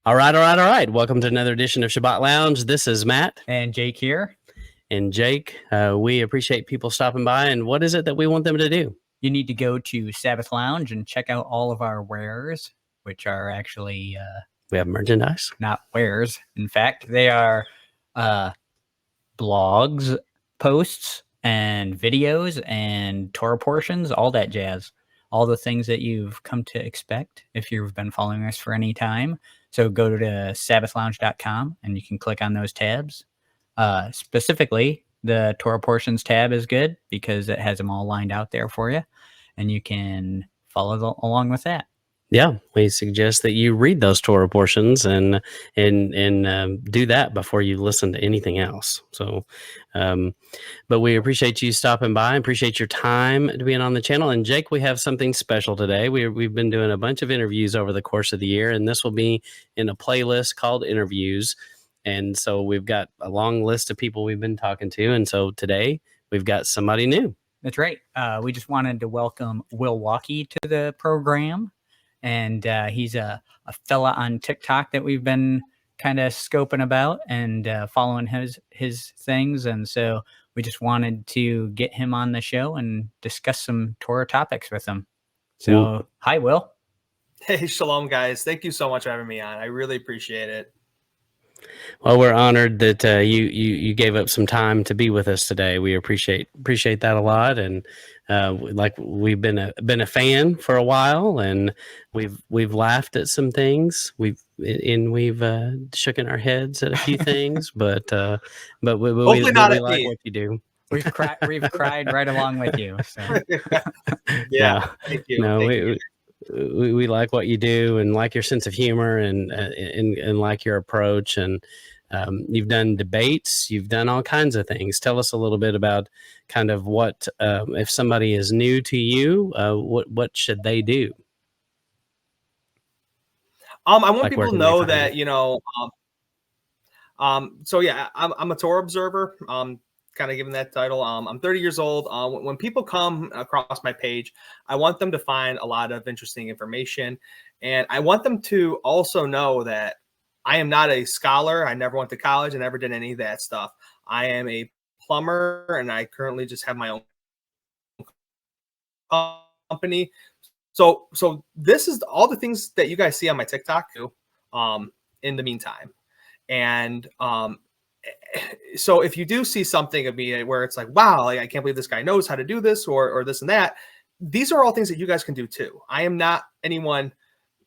All right. Welcome to another edition of Shabbat Lounge. This is Matt. And Jake here. And Jake, we appreciate people stopping by. And what is it that we want them to do? You need to go to Sabbath Lounge and check out all of our wares, which are actually... we have merchandise. Not wares. In fact, they are blogs, posts, and videos, and Torah portions, all that jazz. All the things that you've come to expect if you've been following us for any time. So go to sabbathlounge.com and you can click on those tabs. Specifically, the Torah portions tab is good because it has them all lined out there for you, and you can follow along with that. Yeah, we suggest that you read those Torah portions and do that before you listen to anything else. So, but we appreciate you stopping by. Appreciate your time to being on the channel. And Jake, we have something special today. We've been doing a bunch of interviews over the course of the year, and this will be in a playlist called Interviews. And so we've got a long list of people we've been talking to. And so today we've got somebody new. That's right. We just wanted to welcome Wilwaukee to the program. And he's a fella on TikTok that we've been kind of scoping about and following his things. And so we just wanted to get him on the show and discuss some Torah topics with him. So, Hi, Will. Hey, shalom, guys. Thank you so much for having me on. I really appreciate it. Well, we're honored that you gave up some time to be with us today. We appreciate that a lot, and we've been a fan for a while, and we've laughed at some things. We've shooken our heads at a few things, but we like what you do. We've cried right along with you. So. Yeah, thank you. No, thank you. We like what you do and like your sense of humor and like your approach. And you've done debates, you've done all kinds of things. Tell us a little bit about kind of what, if somebody is new to you, what should they do? I want people to know that, so yeah, I'm a Torah observer. Kind of given that title. I'm 30 years old. When people come across my page, I want them to find a lot of interesting information. And I want them to also know that I am not a scholar. I never went to college. I never did any of that stuff. I am a plumber, and I currently just have my own company. So this is all the things that you guys see on my TikTok too, in the meantime. And so if you do see something of me where it's like, wow, I can't believe this guy knows how to do this or this and that, these are all things that you guys can do too. I am not anyone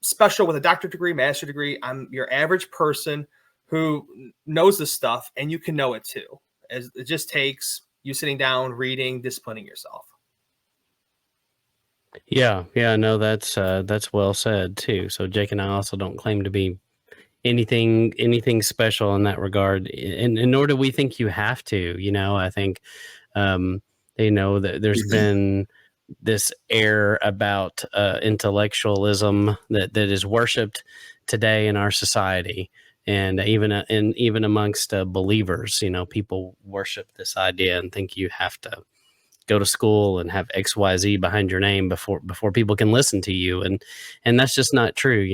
special with a doctorate degree, master's degree. I'm your average person who knows this stuff, and you can know it too. As it just takes you sitting down, reading, disciplining yourself. Yeah, no, that's well said too. So Jake and I also don't claim to be anything special in that regard, and nor do we think you have to. I think that there's been this air about intellectualism that is worshipped today in our society, and even amongst believers, people worship this idea and think you have to go to school and have XYZ behind your name before people can listen to you, and that's just not true.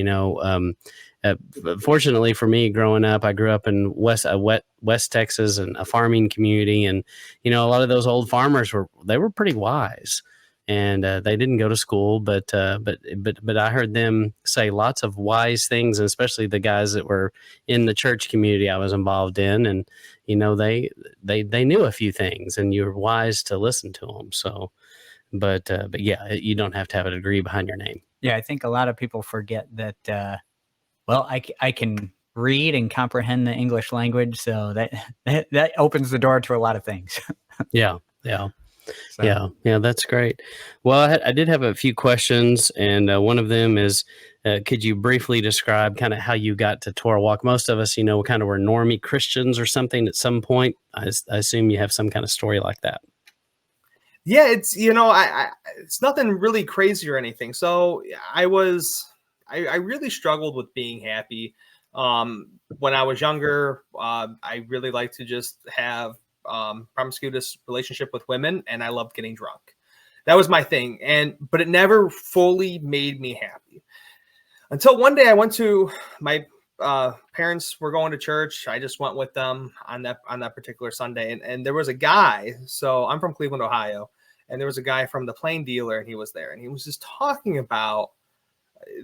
Fortunately for me, growing up, I grew up in West Texas and a farming community, and a lot of those old farmers were pretty wise, and they didn't go to school, but I heard them say lots of wise things, and especially the guys that were in the church community I was involved in, and they knew a few things, and you're wise to listen to them. So, but yeah, you don't have to have a degree behind your name. Yeah, I think a lot of people forget that. Well, I can read and comprehend the English language, so that opens the door to a lot of things. Yeah. So. Yeah, that's great. Well, I did have a few questions, and one of them is, could you briefly describe kind of how you got to Torah Walk? Most of us, kind of were normie Christians or something at some point. I assume you have some kind of story like that. Yeah, it's it's nothing really crazy or anything. So I really struggled with being happy. When I was younger, I really liked to just have promiscuous relationship with women, and I loved getting drunk. That was my thing. But it never fully made me happy until one day I went to my parents were going to church. I just went with them on that particular Sunday, and there was a guy. So I'm from Cleveland, Ohio, and there was a guy from the Plain Dealer, and he was there, and he was just talking about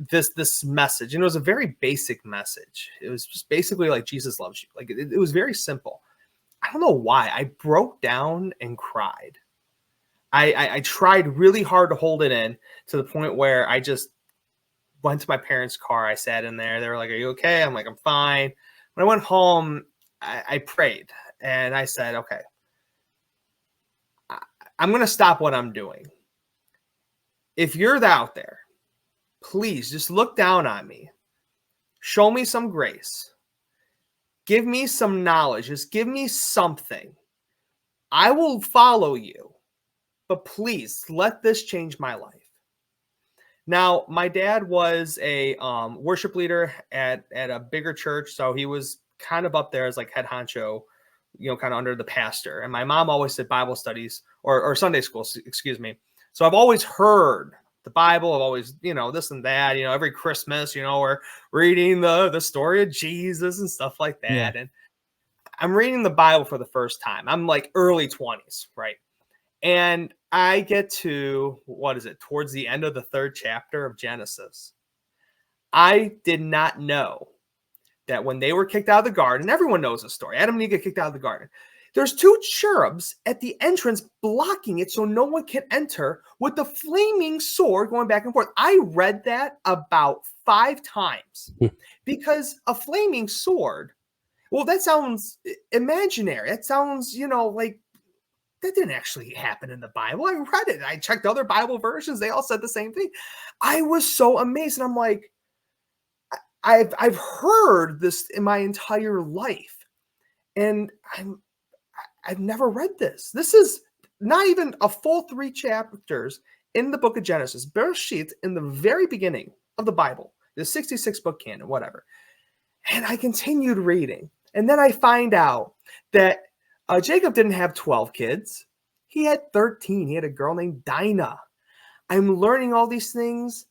this message, and it was a very basic message. It was just basically like Jesus loves you. Like it was very simple. I don't know why I broke down and cried. I tried really hard to hold it in, to the point where I just went to my parents' car. I sat in there. They were like, "Are you okay?" I'm like, "I'm fine." When I went home, I prayed, and I said, "Okay, I'm going to stop what I'm doing. If you're out there, please just look down on me. Show me some grace. Give me some knowledge. Just give me something. I will follow you. But please let this change my life." Now, my dad was a worship leader at a bigger church, so he was kind of up there as like head honcho, kind of under the pastor. And my mom always did Bible studies or Sunday school, excuse me. So I've always heard the Bible. I've always, this and that, every Christmas, we're reading the story of Jesus and stuff like that. Yeah. And I'm reading the Bible for the first time. I'm like early 20s, right? And I get to, towards the end of the 3rd chapter of Genesis. I did not know that when they were kicked out of the garden, everyone knows the story. Adam and Eve get kicked out of the garden. There's 2 cherubs at the entrance blocking it so no one can enter, with the flaming sword going back and forth. I read that about 5 times because a flaming sword, well, that sounds imaginary. That sounds, like, that didn't actually happen in the Bible. I read it. I checked other Bible versions. They all said the same thing. I was so amazed. And I'm like, I've heard this in my entire life, and I've never read this. This is not even a full 3 chapters in the book of Genesis. Bereshit, in the very beginning of the Bible, the 66 book canon, whatever. And I continued reading. And then I find out that Jacob didn't have 12 kids. He had 13. He had a girl named Dinah. I'm learning all these things.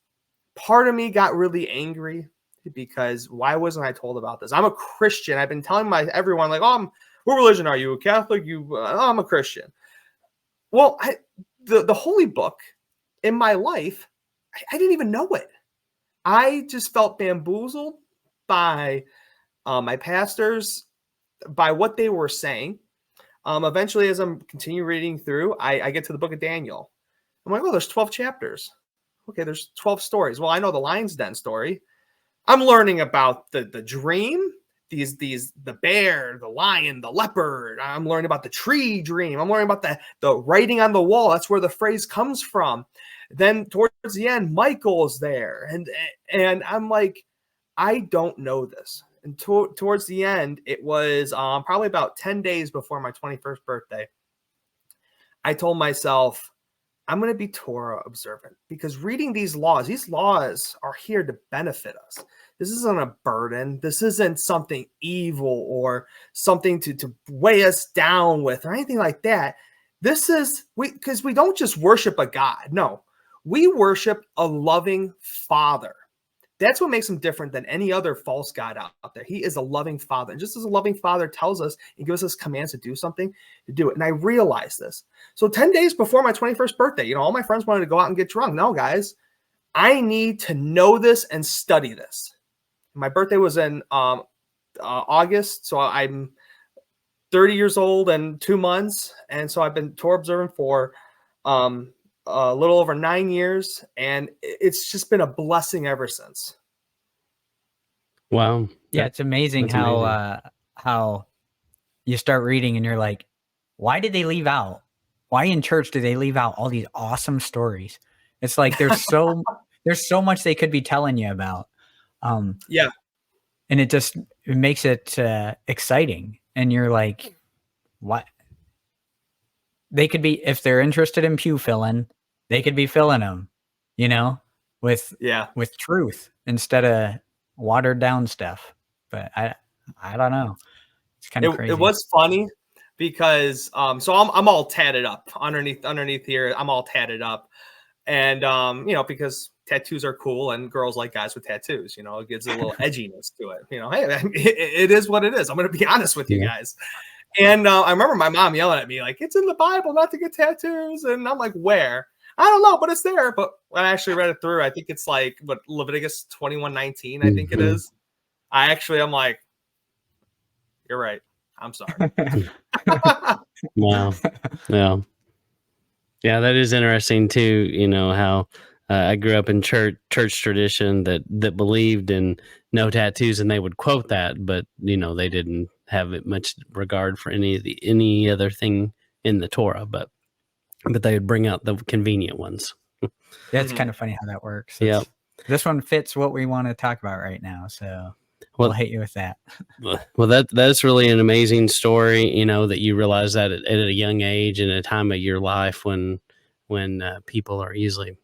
Part of me got really angry because why wasn't I told about this? I'm a Christian. I've been telling everyone, like, "Oh, what religion are you? A Catholic? I'm a Christian." Well, the holy book in my life, I didn't even know it. I just felt bamboozled by my pastors, by what they were saying. Eventually, as I'm continue reading through, I get to the book of Daniel. I'm like, "Oh, there's 12 chapters. Okay, there's 12 stories. Well, I know the lion's den story. I'm learning about the dream, the bear, the lion, the leopard. I'm learning about the tree dream. I'm learning about the writing on the wall. That's where the phrase comes from. Then towards the end, Michael is there. And I'm like, I don't know this. And towards the end, it was probably about 10 days before my 21st birthday. I told myself, I'm going to be Torah observant, because reading these laws are here to benefit us. This isn't a burden. This isn't something evil or something to weigh us down with or anything like that. This is because we don't just worship a God. No, we worship a loving Father. That's what makes him different than any other false god out there. He is a loving Father. And just as a loving Father tells us and gives us commands to do something, to do it. And I realized this. So 10 days before my 21st birthday, all my friends wanted to go out and get drunk. No, guys, I need to know this and study this. My birthday was in August. So I'm 30 years old and 2 months. And so I've been Torah observant for a little over 9 years, and it's just been a blessing ever since. Wow. Yeah, it's amazing how you start reading and you're like, why did they leave out? Why in church do they leave out all these awesome stories? It's like there's so much they could be telling you about. Yeah. And it makes it exciting. And you're like, what? They could be, if they're interested in pew filling, they could be filling them, with truth instead of watered down stuff. But I don't know. It's kind of crazy. It was funny because so I'm all tatted up underneath here. I'm all tatted up, and because tattoos are cool and girls like guys with tattoos. You know, it gives a little edginess to it. You know, hey, it is what it is. I'm going to be honest with you guys. And I remember my mom yelling at me like, it's in the Bible not to get tattoos. And I'm like, where? I don't know, but it's there. But when I actually read it through, I think it's like what Leviticus 21:19, I think it is. I'm like, you're right. I'm sorry. Wow. Yeah. Yeah, that is interesting too. You know how I grew up in church tradition that believed in no tattoos, and they would quote that, but you know they didn't have it much regard for any other thing in the Torah, but they would bring out the convenient ones. That's kind of funny how that works. Yeah. This one fits what we want to talk about right now, so we'll hit you with that. Well, that's really an amazing story. You know that you realize that at a young age and a time of your life when people are easily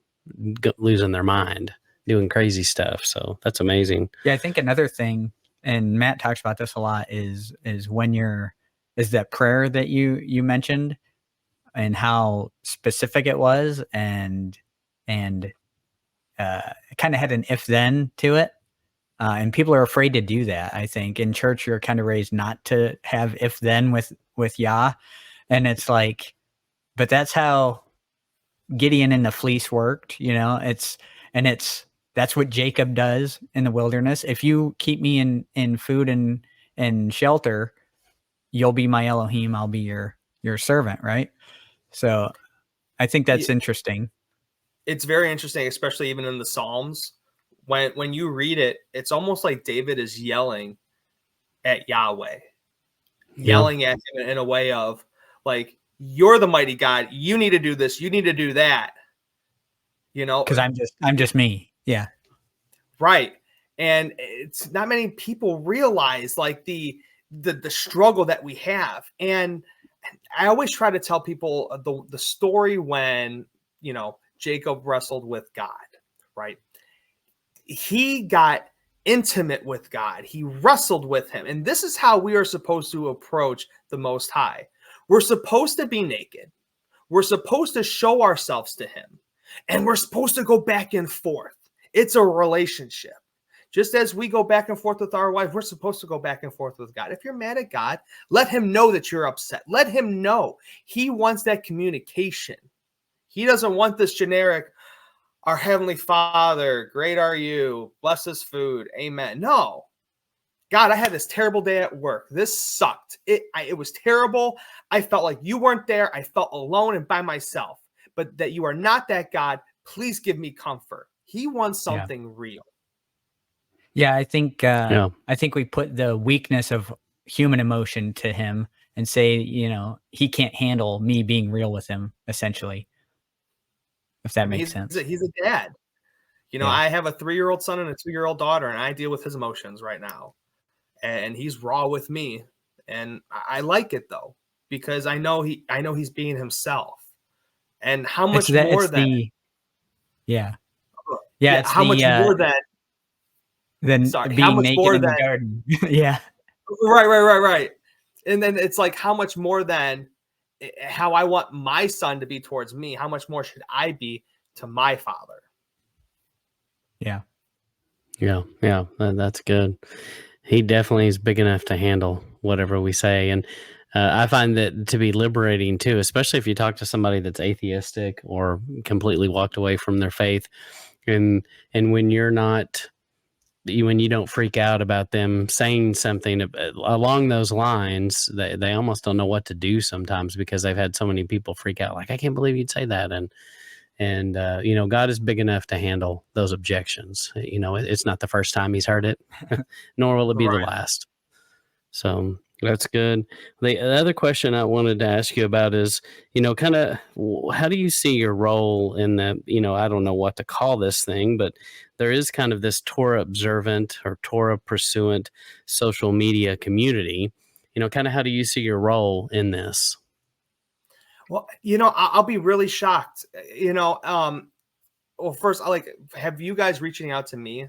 losing their mind, doing crazy stuff. So that's amazing. Yeah, I think another thing, and Matt talks about this a lot, is when is that prayer that you mentioned and how specific it was, and kind of had an if then to it. And people are afraid to do that. I think in church, you're kind of raised not to have if then with Yah. And it's like, but that's how Gideon and the fleece worked, you know, that's what Jacob does in the wilderness. If you keep me in food and shelter, you'll be my Elohim. I'll be your servant. Right. So I think that's interesting. It's very interesting, especially even in the Psalms. When you read it, it's almost like David is yelling at Yahweh, yelling at him in a way of like, you're the mighty God. You need to do this. You need to do that. You know, because I'm just me. Yeah. Right. And it's not many people realize like the struggle that we have. And I always try to tell people the story when, you know, Jacob wrestled with God, right? He got intimate with God. He wrestled with him. And this is how we are supposed to approach the Most High. We're supposed to be naked. We're supposed to show ourselves to him. And we're supposed to go back and forth. It's a relationship. Just as we go back and forth with our wife, we're supposed to go back and forth with God. If you're mad at God, let him know that you're upset. Let him know. He wants that communication. He doesn't want this generic, our Heavenly Father, great are you, bless this food, amen. No. God, I had this terrible day at work. This sucked. It was terrible. I felt like you weren't there. I felt alone and by myself. But that you are not that God, please give me comfort. He wants something real. Yeah, I think we put the weakness of human emotion to him and say, you know, he can't handle me being real with him, essentially. If that makes sense. He's a dad. You know, I have a 3-year-old son and a 2-year-old daughter, and I deal with his emotions right now. And he's raw with me. And I like it though, because I know he's being himself. And how much more than how much more than being naked in the garden. Yeah. Right. And then it's like, how much more than how I want my son to be towards me, how much more should I be to my father? Yeah. That's good. He definitely is big enough to handle whatever we say. And I find that to be liberating too, especially if you talk to somebody that's atheistic or completely walked away from their faith. And when you're not, when you don't freak out about them saying something along those lines, they almost don't know what to do sometimes because they've had so many people freak out. Like, I can't believe you'd say that. And you know, God is big enough to handle those objections. You know, it's not the first time he's heard it, nor will it be the last. So that's good. The other question I wanted to ask you about is, you know, kind of how do you see your role in the, you know, I don't know what to call this thing, but there is kind of this Torah observant or Torah pursuant social media community. You know, kind of how do you see your role in this? Well, you know, I'll be really shocked. You know, well, first, have you guys reaching out to me?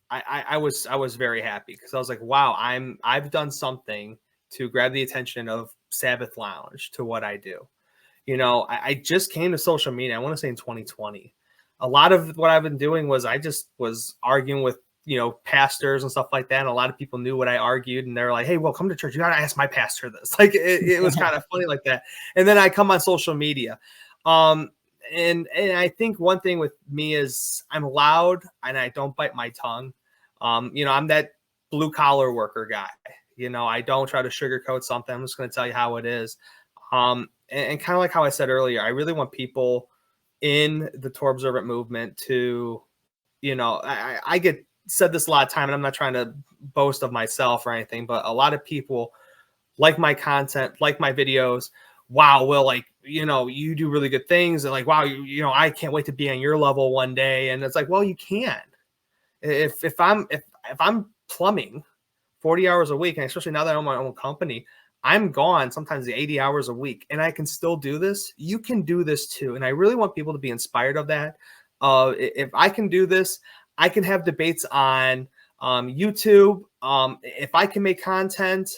I was very happy because I was like, wow, I've done something to grab the attention of Sabbath Lounge to what I do. You know, I just came to social media, I want to say in 2020. a lot of what I've been doing was I just was arguing with, pastors and stuff like that. And a lot of people knew what I argued, and they're like, "Hey, well, come to church. You got to ask my pastor this." Like it was kind of funny like that. And then I come on social media. And I think one thing with me is I'm loud and I don't bite my tongue. I'm that blue collar worker guy. I don't try to sugarcoat something. I'm just going to tell you how it is. And kind of like how I said earlier, I really want people in the Torah observant movement to, I get said this a lot of time, and I'm not trying to boast of myself or anything, but a lot of people like my content, like my videos. Wow, Will, like, you do really good things. And like, wow, I can't wait to be on your level one day. And it's like, well, you can. If I'm plumbing 40 hours a week, and especially now that I'm my own company, I'm gone sometimes 80 hours a week, and I can still do this. You can do this too. And I really want people to be inspired of that. If I can do this, I can have debates on YouTube. If I can make content,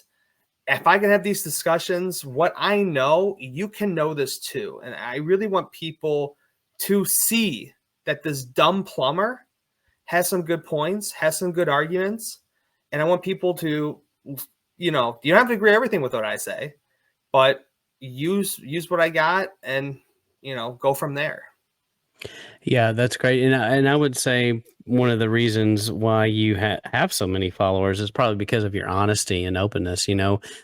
if I can have these discussions, what I know, you can know this too. And I really want people to see that this dumb plumber has some good points, has some good arguments. And I want people to, you don't have to agree everything with what I say, but use what I got and, go from there. Yeah, that's great. And I would say one of the reasons why you have so many followers is probably because of your honesty and openness,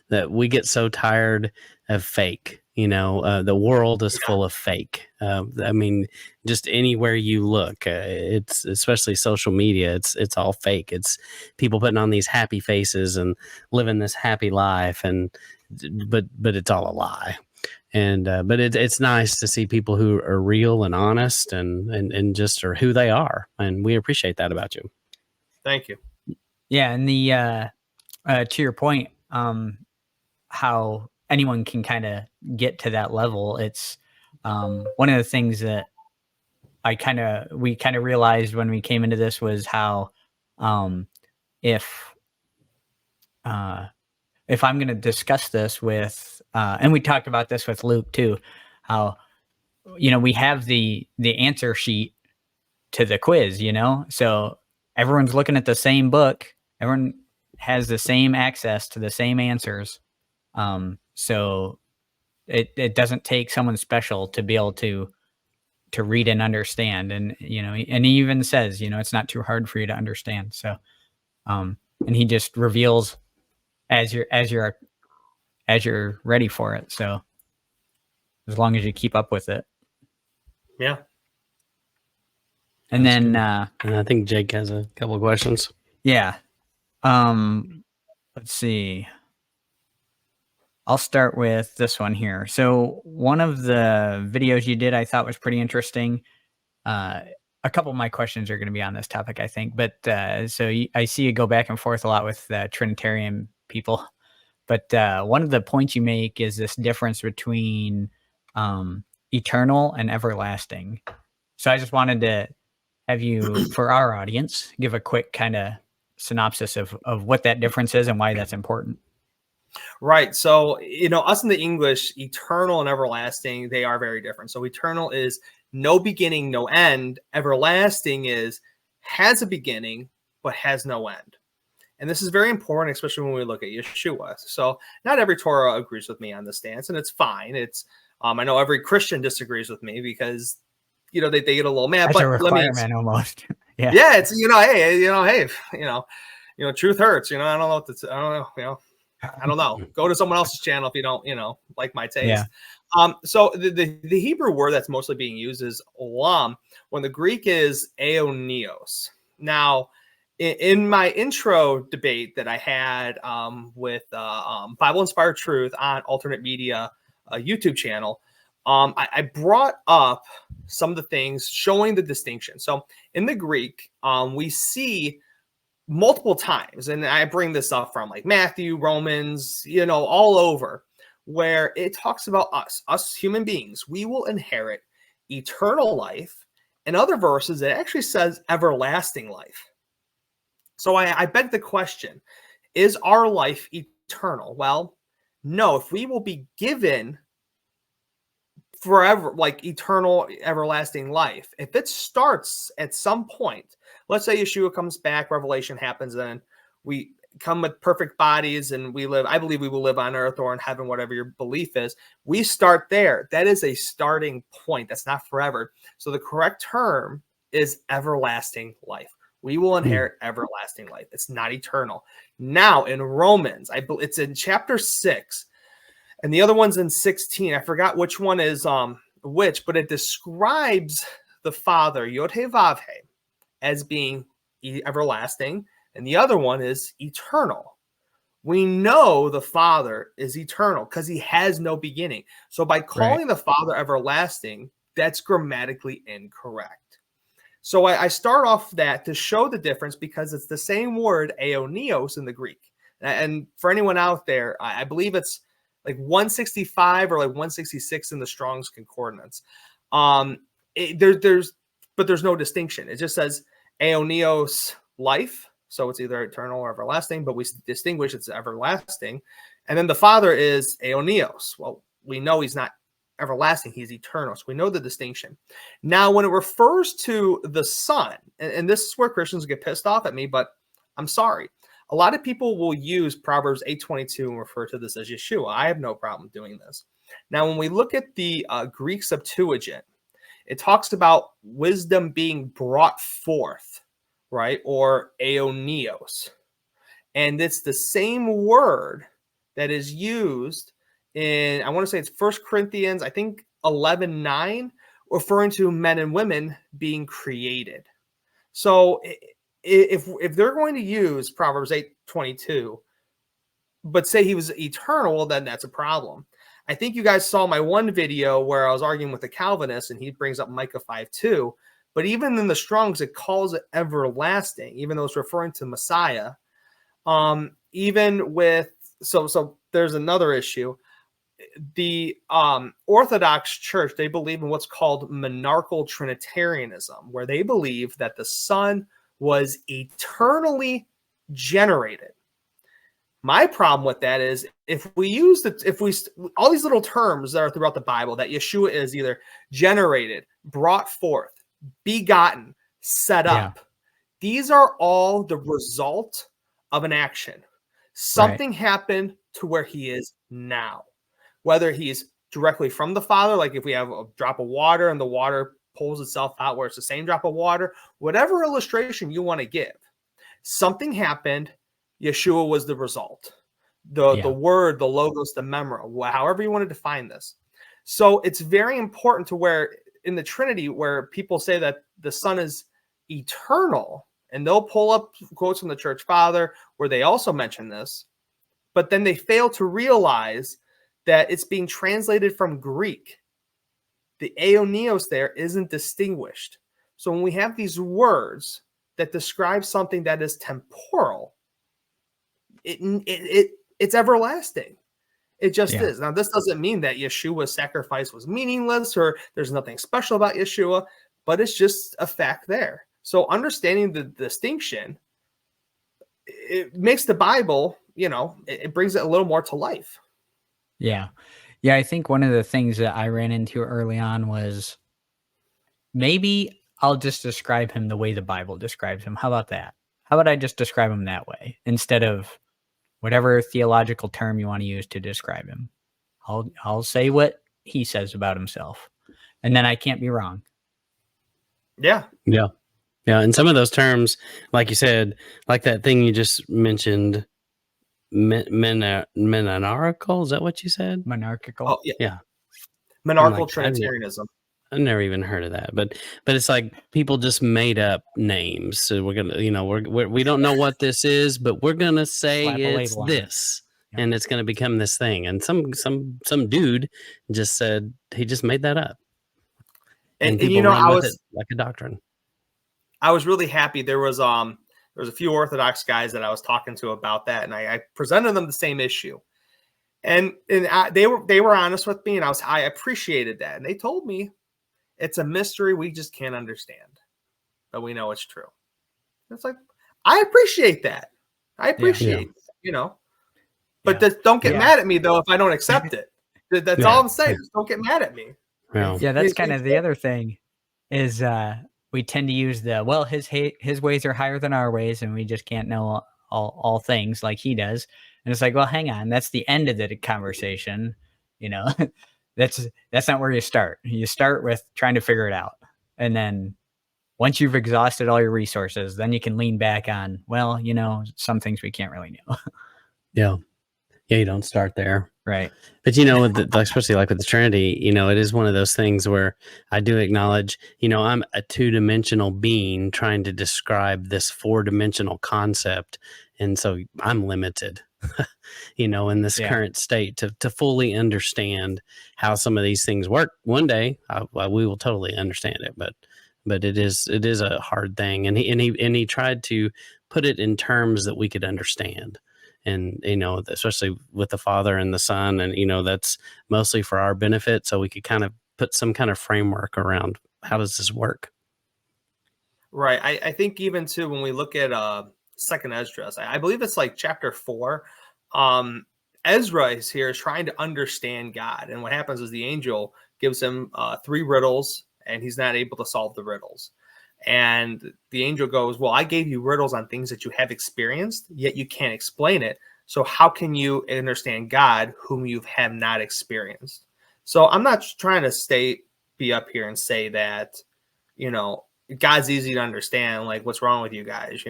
that we get so tired of fake. The world is full of fake. I mean, just anywhere you look, it's especially social media. It's all fake. It's people putting on these happy faces and living this happy life, but it's all a lie. And but it's nice to see people who are real and honest and just are who they are, and we appreciate that about you. Thank you. Yeah, and the to your point, how anyone can kind of get to that level. It's one of the things that we kind of realized when we came into this was how if I'm going to discuss this with, and we talked about this with Luke too, how, we have the answer sheet to the quiz, so everyone's looking at the same book. Everyone has the same access to the same answers. So it doesn't take someone special to be able to read and understand. And, and he even says, it's not too hard for you to understand. So, and he just reveals as you're ready for it. So as long as you keep up with it. Yeah. And That's then, good. And I think Jake has a couple of questions. Yeah. Let's see. I'll start with this one here. So one of the videos you did, I thought was pretty interesting. A couple of my questions are going to be on this topic, I think. But I see you go back and forth a lot with Trinitarian people. But one of the points you make is this difference between eternal and everlasting. So I just wanted to have you, for our audience, give a quick kind of synopsis of what that difference is and why that's important. Right. So, us in the English, eternal and everlasting, they are very different. So eternal is no beginning, no end. Everlasting has a beginning, but has no end. And this is very important, especially when we look at Yeshua. So not every Torah agrees with me on this stance, and it's fine. It's I know every Christian disagrees with me because, they get a little mad. That's but a requirement almost. Yeah. Yeah. It's, hey, truth hurts. I don't know what to, I don't know, I don't know. Go to someone else's channel if you don't, like my taste. Yeah. So the Hebrew word that's mostly being used is olam, when the Greek is aeonios. Now, in my intro debate that I had with Bible Inspired Truth on Alternate Media YouTube channel, I brought up some of the things showing the distinction. So in the Greek, we see multiple times, and I bring this up from like Matthew, Romans, all over, where it talks about us human beings. We will inherit eternal life. In other verses, it actually says everlasting life. So I beg the question, is our life eternal? Well, no. If we will be given forever, like eternal, everlasting life. If it starts at some point, let's say Yeshua comes back, Revelation happens, and we come with perfect bodies and we live, I believe we will live on earth or in heaven, whatever your belief is. We start there. That is a starting point. That's not forever. So the correct term is everlasting life. We will inherit everlasting life. It's not eternal. Now in Romans, it's in chapter 6, and the other one's in 16. I forgot which one is which, but it describes the Father, Yod He Vav He, as being everlasting, and the other one is eternal. We know the Father is eternal because he has no beginning. So by calling the Father everlasting, that's grammatically incorrect. So I start off that to show the difference, because it's the same word, aeonios, in the Greek. And for anyone out there, I believe it's like 165 or like 166 in the Strong's Concordance. There's no distinction. It just says aeonios, life. So it's either eternal or everlasting, but we distinguish it's everlasting. And then the Father is aeonios. Well, we know he's not everlasting, he's eternal. So we know the distinction. Now, when it refers to the Son, and this is where Christians get pissed off at me, but I'm sorry. A lot of people will use Proverbs 8:22 and refer to this as Yeshua. I have no problem doing this. Now, when we look at the Greek Septuagint, it talks about wisdom being brought forth, right? Or aeonios. And it's the same word that is used in, I want to say it's 1 Corinthians, I think 11:9, referring to men and women being created. So if they're going to use Proverbs 8:22, but say he was eternal, well, then that's a problem. I think you guys saw my one video where I was arguing with the Calvinist, and he brings up Micah 5:2. But even in the Strong's, it calls it everlasting, even though it's referring to Messiah. Even with, so there's another issue. The Orthodox Church, they believe in what's called monarchical Trinitarianism, where they believe that the Son was eternally generated. My problem with that is if we use all these little terms that are throughout the Bible, that Yeshua is either generated, brought forth, begotten, set up. These are all the result of an action. Something happened to where he is now. Whether he's directly from the Father, like if we have a drop of water and the water pulls itself out where it's the same drop of water, whatever illustration you want to give, something happened, Yeshua was the result. The word, the logos, the memra, however you want to define this. So it's very important to where in the Trinity, where people say that the Son is eternal, and they'll pull up quotes from the Church Father where they also mention this, but then they fail to realize that it's being translated from Greek. The aeonios there isn't distinguished. So when we have these words that describe something that is temporal, it's everlasting. It just is. Now, this doesn't mean that Yeshua's sacrifice was meaningless or there's nothing special about Yeshua, but it's just a fact there. So understanding the distinction, it makes the Bible, it brings it a little more to life. Yeah. I think one of the things that I ran into early on was maybe I'll just describe him the way the Bible describes him. How about that? How about I just describe him that way instead of whatever theological term you want to use to describe him? I'll say what he says about himself, and then I can't be wrong. Yeah. And some of those terms, like you said, like that thing you just mentioned, monarchical, is that what you said? Monarchical. Oh, yeah. Monarchical Trinitarianism. I've never even heard of that, but it's like people just made up names. So we're gonna, we don't know what this is, but we're gonna say it's this, and it's gonna become this thing. And some dude just said he just made that up, and people run with it like a doctrine. I was really happy. There was a few Orthodox guys that I was talking to about that, and I presented them the same issue, and they were honest with me, and I appreciated that, and they told me it's a mystery we just can't understand, but we know it's true. It's like, I appreciate that. I appreciate but don't get mad at me though if I don't accept it. That's all I'm saying. Just don't get mad at me. Well, Yeah, that's kind of the other thing is we tend to use his ways are higher than our ways, and we just can't know all things like he does. And it's like, well, hang on, that's the end of the conversation. You know, that's not where you start. You start with trying to figure it out, and then once you've exhausted all your resources, then you can lean back on, well, some things we can't really know. yeah. Yeah, you don't start there. Right. But, especially like with the Trinity, it is one of those things where I do acknowledge, I'm a two-dimensional being trying to describe this four-dimensional concept. And so I'm limited, in this current state to fully understand how some of these things work. One day we will totally understand it, but it is a hard thing. And he tried to put it in terms that we could understand. And, especially with the Father and the Son, and, that's mostly for our benefit. So we could kind of put some kind of framework around how does this work? Right. I think even too, when we look at second Esdras, I believe it's like chapter 4. Ezra is here trying to understand God. And what happens is the angel gives him 3 riddles and he's not able to solve the riddles. And the angel goes, well, I gave you riddles on things that you have experienced, yet you can't explain it. So how can you understand God whom you have not experienced? So I'm not trying to be up here and say that, God's easy to understand, like what's wrong with you guys,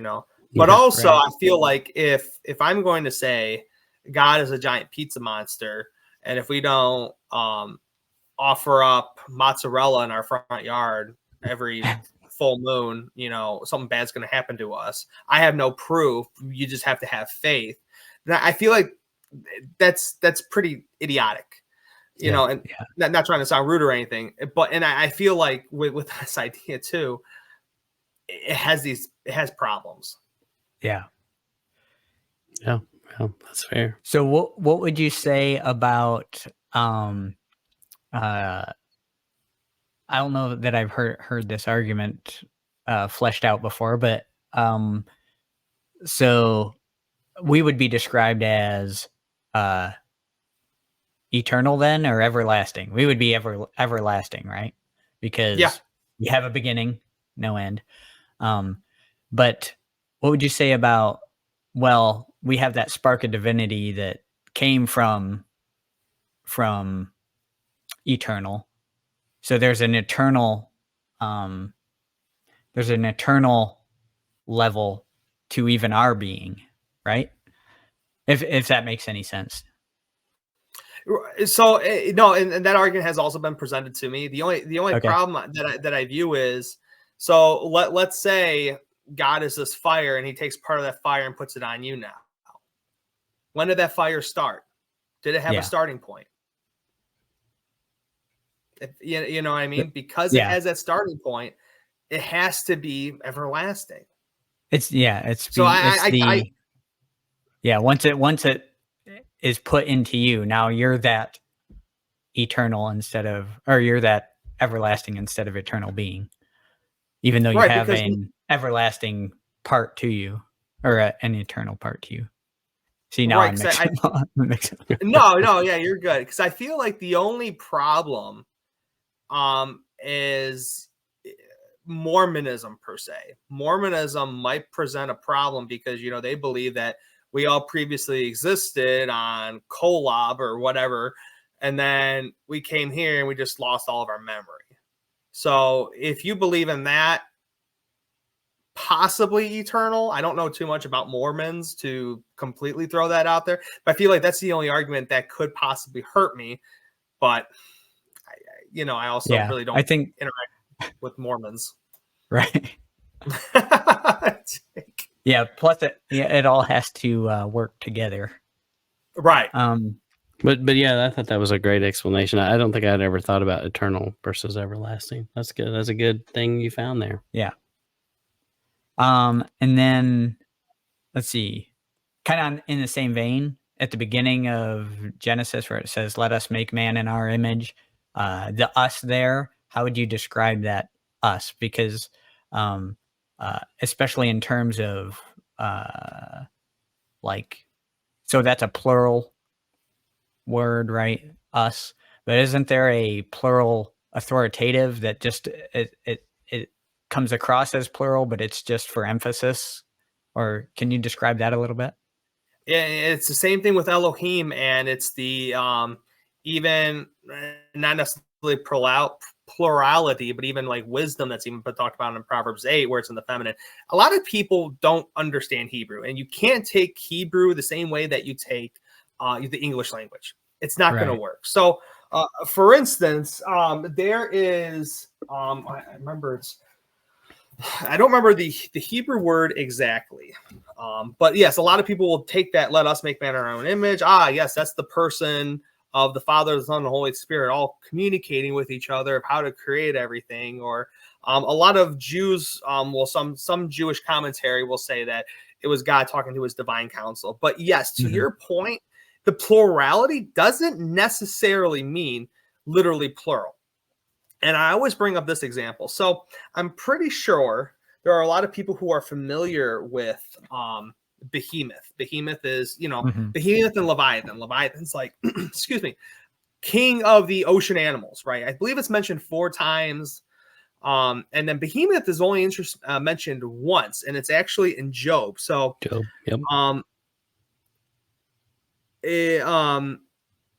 But also right. I feel like if I'm going to say God is a giant pizza monster, and if we don't offer up mozzarella in our front yard every full moon, something bad's going to happen to us. I have no proof. You just have to have faith. Now, I feel like that's pretty idiotic, and not trying to sound rude or anything, but I feel like with this idea too, it has problems. Yeah. Yeah. Well, that's fair. So what would you say about I don't know that I've heard this argument fleshed out before, but so we would be described as eternal then, or everlasting. We would be everlasting, right? Because you have a beginning, no end. But what would you say about, well, we have that spark of divinity that came from eternal. So there's an eternal level to even our being, right? If that makes any sense. So no, and that argument has also been presented to me. The only problem that I view is, so let's say God is this fire and he takes part of that fire and puts it on you now. When did that fire start? Did it have a starting point? You know what I mean? Because it has that starting point, it has to be everlasting. Once it is put into you, now you're that eternal you're that everlasting instead of eternal being, even though you have an everlasting part to you, or an eternal part to you. See, now I'm mixing. No, yeah, you're good. Because I feel like the only problem is Mormonism per se. Mormonism might present a problem because, they believe that we all previously existed on Kolob or whatever, and then we came here and we just lost all of our memory. So if you believe in that, possibly eternal. I don't know too much about Mormons to completely throw that out there, but I feel like that's the only argument that could possibly hurt me. But I also really don't interact with Mormons. Right. Yeah. Plus it all has to work together. Right. But yeah, I thought that was a great explanation. I don't think I'd ever thought about eternal versus everlasting. That's good. That's a good thing you found there. Yeah. And then let's see, kind of in the same vein, at the beginning of Genesis, where it says, "Let us make man in our image," the us there, how would you describe that us? Because especially in terms of so that's a plural word, right? Us. But isn't there a plural authoritative that just it comes across as plural, but it's just for emphasis? Or can you describe that a little bit? It's the same thing with Elohim, and it's the even not necessarily plurality, but even like wisdom that's even talked about in Proverbs 8, where it's in the feminine. A lot of people don't understand Hebrew, and you can't take Hebrew the same way that you take the English language. It's not going to work. So, for instance, there is I don't remember the Hebrew word exactly. But yes, a lot of people will take that, let us make man in our own image. Yes, that's the person of the Father, the Son, and the Holy Spirit, all communicating with each other of how to create everything. Or a lot of Jews, some Jewish commentary will say that it was God talking to his divine counsel. But yes, to your point, the plurality doesn't necessarily mean literally plural. And I always bring up this example. So I'm pretty sure there are a lot of people who are familiar with Behemoth. Behemoth is, Behemoth and Leviathan. Leviathan's like, excuse me, king of the ocean animals, right? I believe it's mentioned 4 times. And then Behemoth is only mentioned once, and it's actually in Job. So, Job, yep.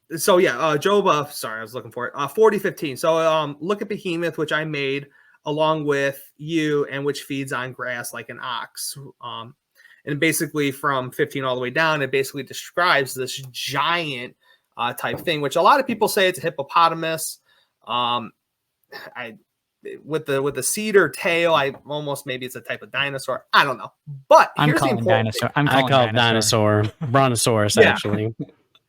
Job, sorry, I was looking for it. 40:15. So look at Behemoth, which I made along with you, and which feeds on grass like an ox. And basically from 15 all the way down, it basically describes this giant type thing, which a lot of people say it's a hippopotamus. With the cedar tail, maybe it's a type of dinosaur. I don't know. But here's the important thing. I call it dinosaur. Brontosaurus, actually.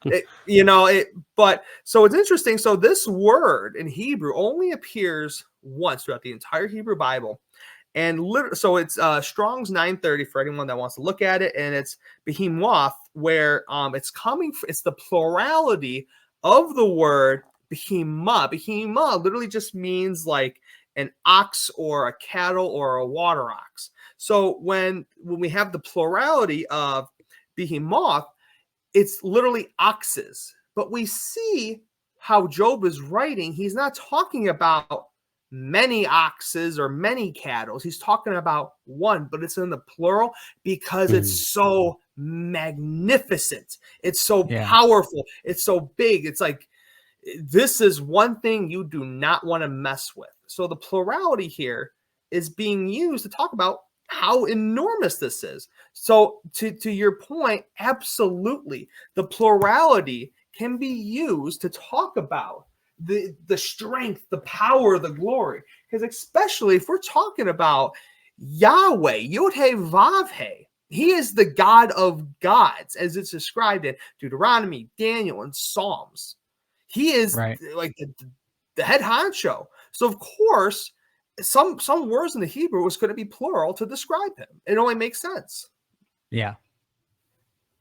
But so it's interesting. So this word in Hebrew only appears once throughout the entire Hebrew Bible. And so it's Strong's 930 for anyone that wants to look at it. And it's Behemoth, where it's the plurality of the word Behemoth. Behemoth literally just means like an ox or a cattle or a water ox. So when we have the plurality of Behemoth, it's literally oxes. But we see how Job is writing. He's not talking about many oxes or many cattle. He's talking about one, but it's in the plural because it's so magnificent. It's so powerful. It's so big. It's like, this is one thing you do not want to mess with. So the plurality here is being used to talk about how enormous this is. So to your point, absolutely, the plurality can be used to talk about the strength, the power, the glory. Because especially if we're talking about Yahweh, Yod-Heh-Vav-Heh, he is the God of gods, as it's described in Deuteronomy, Daniel, and Psalms. He is like the head honcho. So of course, some words in the Hebrew was going to be plural to describe him. It only makes sense. Yeah.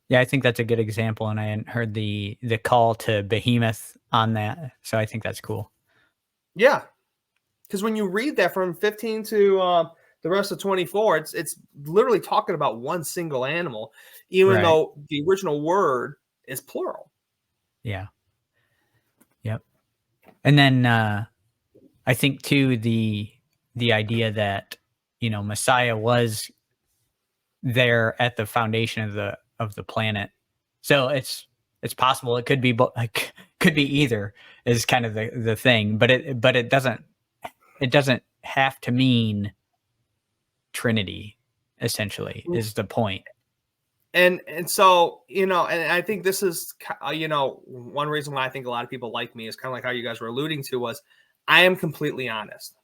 Yeah, I think that's a good example, and I hadn't heard the call to Behemoth on that, so I think that's cool. Yeah, because when you read that from 15 to the rest of 24, it's literally talking about one single animal, even though the original word is plural. Yeah. Yep. And then I think too the idea that Messiah was there at the foundation of the planet. So it's possible it could be either is kind of the thing, but it doesn't have to mean Trinity, essentially, is the point. And so, and I think this is, one reason why I think a lot of people like me is kind of like how you guys were alluding to was I am completely honest.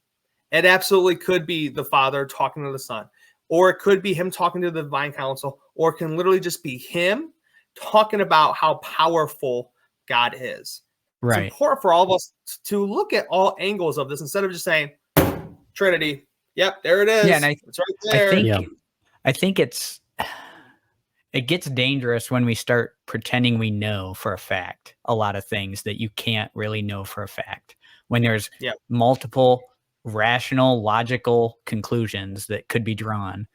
It absolutely could be the Father talking to the Son, or it could be him talking to the divine council, or it can literally just be him talking about how powerful God is. Right. It's important for all of us to look at all angles of this instead of just saying Trinity. Yep, there it is. Yeah, and it's right there. I think it gets dangerous when we start pretending we know for a fact a lot of things that you can't really know for a fact. When there's multiple rational, logical conclusions that could be drawn,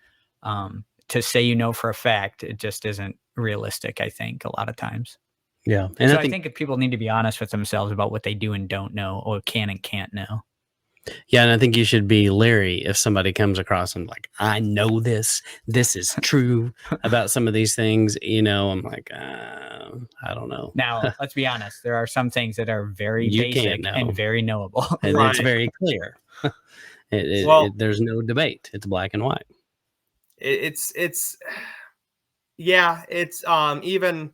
to say for a fact, it just isn't realistic, I think, a lot of times. Yeah. And so I think if people need to be honest with themselves about what they do and don't know or can and can't know. Yeah, and I think you should be leery if somebody comes across and like, I know this is true about some of these things. I'm like, I don't know. Now, let's be honest. There are some things that are very You can't basic and know, very knowable. and it's Right. very clear. Well, There's no debate. It's black and white. it's yeah, it's even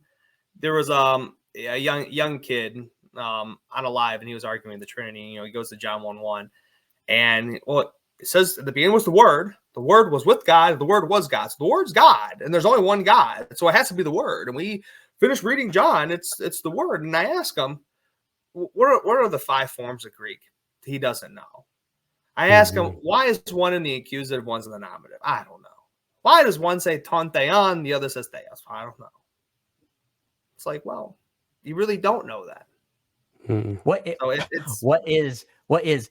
there was a young kid on a live, and he was arguing the Trinity. He goes to John 1:1, and it says at the beginning was the Word was with God, the Word was God. So the Word's God, and there's only one God, so it has to be the Word. And we finished reading John, it's the Word. And I ask him, what are the 5 forms of Greek? He doesn't know. I ask him, why is one in the accusative, one's in the nominative? I don't know. Why does one say ton theon, the other says theos? I don't know. It's like, well, you really don't know that. What is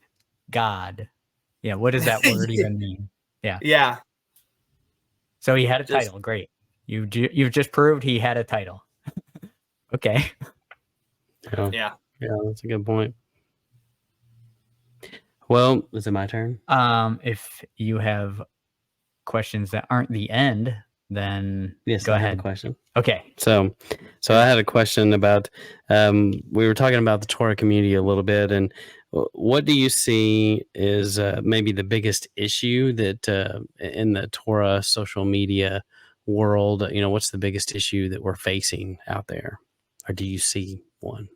God? Yeah, what does that word even mean? Yeah. So he had a title. Great. You've just proved he had a title. Okay. Yeah, that's a good point. Well, is it my turn? If you have questions that aren't the end, then Yes, go I ahead. have a question. Okay. So I had a question about, we were talking about the Torah community a little bit, and what do you see is maybe the biggest issue that in the Torah social media world, what's the biggest issue that we're facing out there? Or do you see one?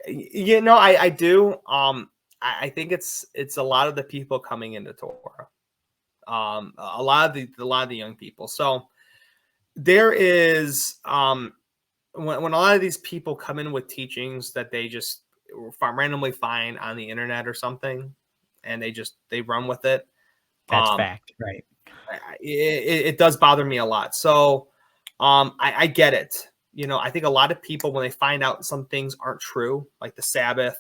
I do. I think it's a lot of the people coming into Torah. A lot of the young people. So there is when a lot of these people come in with teachings that they just randomly find on the internet or something, and they run with it. That's fact, right? It does bother me a lot. So I get it. I think a lot of people, when they find out some things aren't true, like the Sabbath,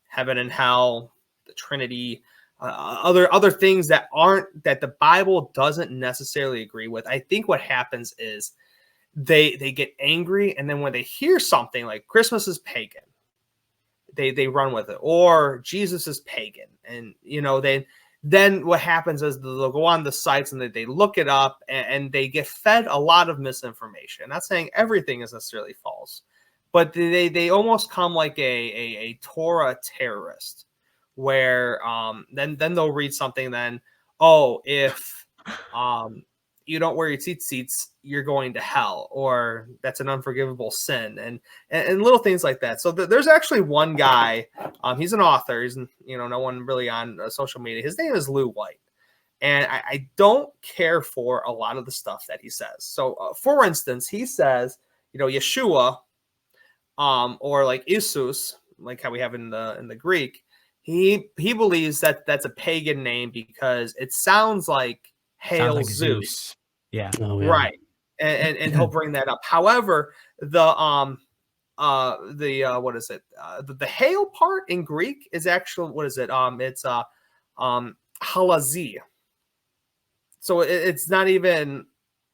heaven and hell, the Trinity, other things that the Bible doesn't necessarily agree with, I think what happens is they get angry, and then when they hear something like Christmas is pagan, they run with it, or Jesus is pagan, and then what happens is they'll go on the sites and they look it up, and they get fed a lot of misinformation. Not saying everything is necessarily false, but they almost come like a Torah terrorist, where then they'll read something, then, oh, if you don't wear your tzitzits, you're going to hell, or that's an unforgivable sin, and little things like that. So there's actually one guy, he's an author, he's no one really on social media. His name is Lou White, and I don't care for a lot of the stuff that he says. So for instance, he says, Yeshua, or like Isus, like how we have in the Greek, he believes that that's a pagan name because it sounds like hail, like Zeus. Yeah. Oh, yeah. Right. And he'll bring that up. However, what is it? The hail part in Greek is actually, what is it? It's halazi. So it's not even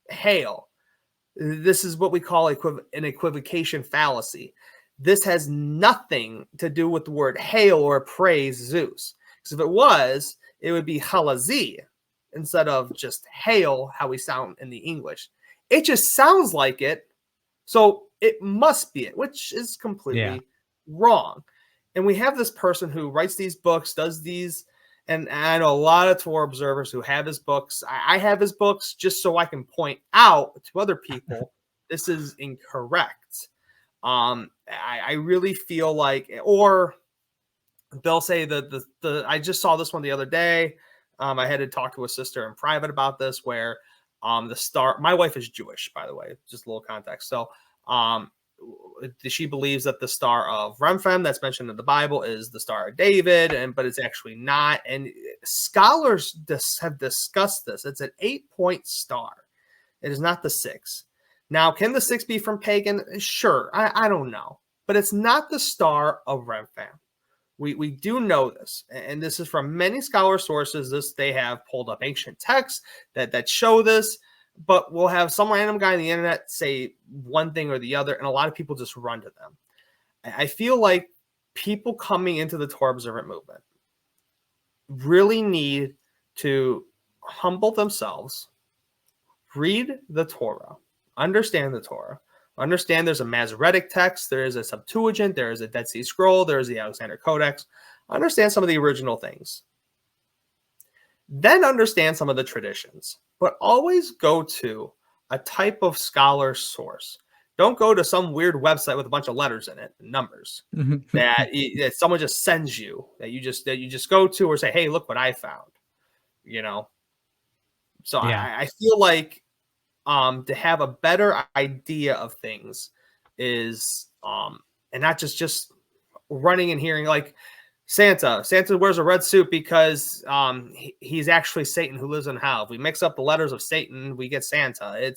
hail. This is what we call an equivocation fallacy. This has nothing to do with the word hail or praise Zeus. Because if it was, it would be halazi instead of just hail, how we sound in the English. It just sounds like it, so it must be it, which is completely wrong. And we have this person who writes these books, does these, and I know a lot of Torah observers who have his books. I have his books just so I can point out to other people this is incorrect. I really feel like, or they'll say that I just saw this one the other day. I had to talk to a sister in private about this, where the star, my wife is Jewish, by the way, just a little context. So she believes that the star of Remphem that's mentioned in the Bible is the Star of David, but it's actually not. And scholars have discussed this. It's an 8-point star. It is not the 6. Now, can the 6 be from pagan? Sure. I don't know. But it's not the Star of Remphem. We do know this, and this is from many scholar sources. They have pulled up ancient texts that show this, but we'll have some random guy on the internet say one thing or the other, and a lot of people just run to them. I feel like people coming into the Torah observant movement, really need to humble themselves, read the Torah, understand the Torah, understand there's a Masoretic text, there is a Septuagint, there is a Dead Sea Scroll, there is the Alexander Codex. Understand some of the original things. Then understand some of the traditions, but always go to a type of scholar source. Don't go to some weird website with a bunch of letters in it and numbers that someone just sends you, that you just go to or say, hey, look what I found. You know? So Yeah. I feel like to have a better idea of things is and not just running and hearing like Santa wears a red suit because he's actually Satan who lives in hell. If we mix up the letters of Satan, we get Santa.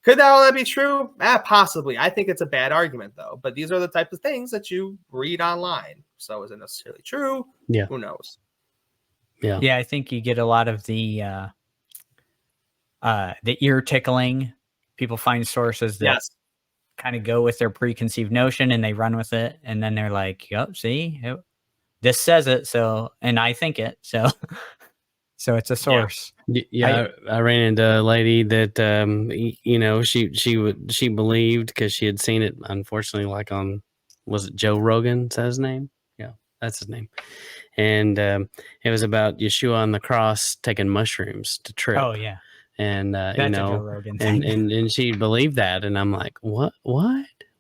Could that all be true? Possibly. I think it's a bad argument though. But these are the type of things that you read online. So is it necessarily true? Yeah. Who knows? Yeah. Yeah, I think you get a lot of the ear tickling. People find sources that kind of go with their preconceived notion and they run with it, and then they're like, "Yep, see, this says it." So, and I think it. So, so it's a source. Yeah, I ran into a lady that she believed because she had seen it, unfortunately, like on, was it Joe Rogan? Is that his name? Yeah, that's his name. And it was about Yeshua on the cross taking mushrooms to trip. Oh yeah, and that's a Joe Rogan thing. and she believed that, and I'm like, what?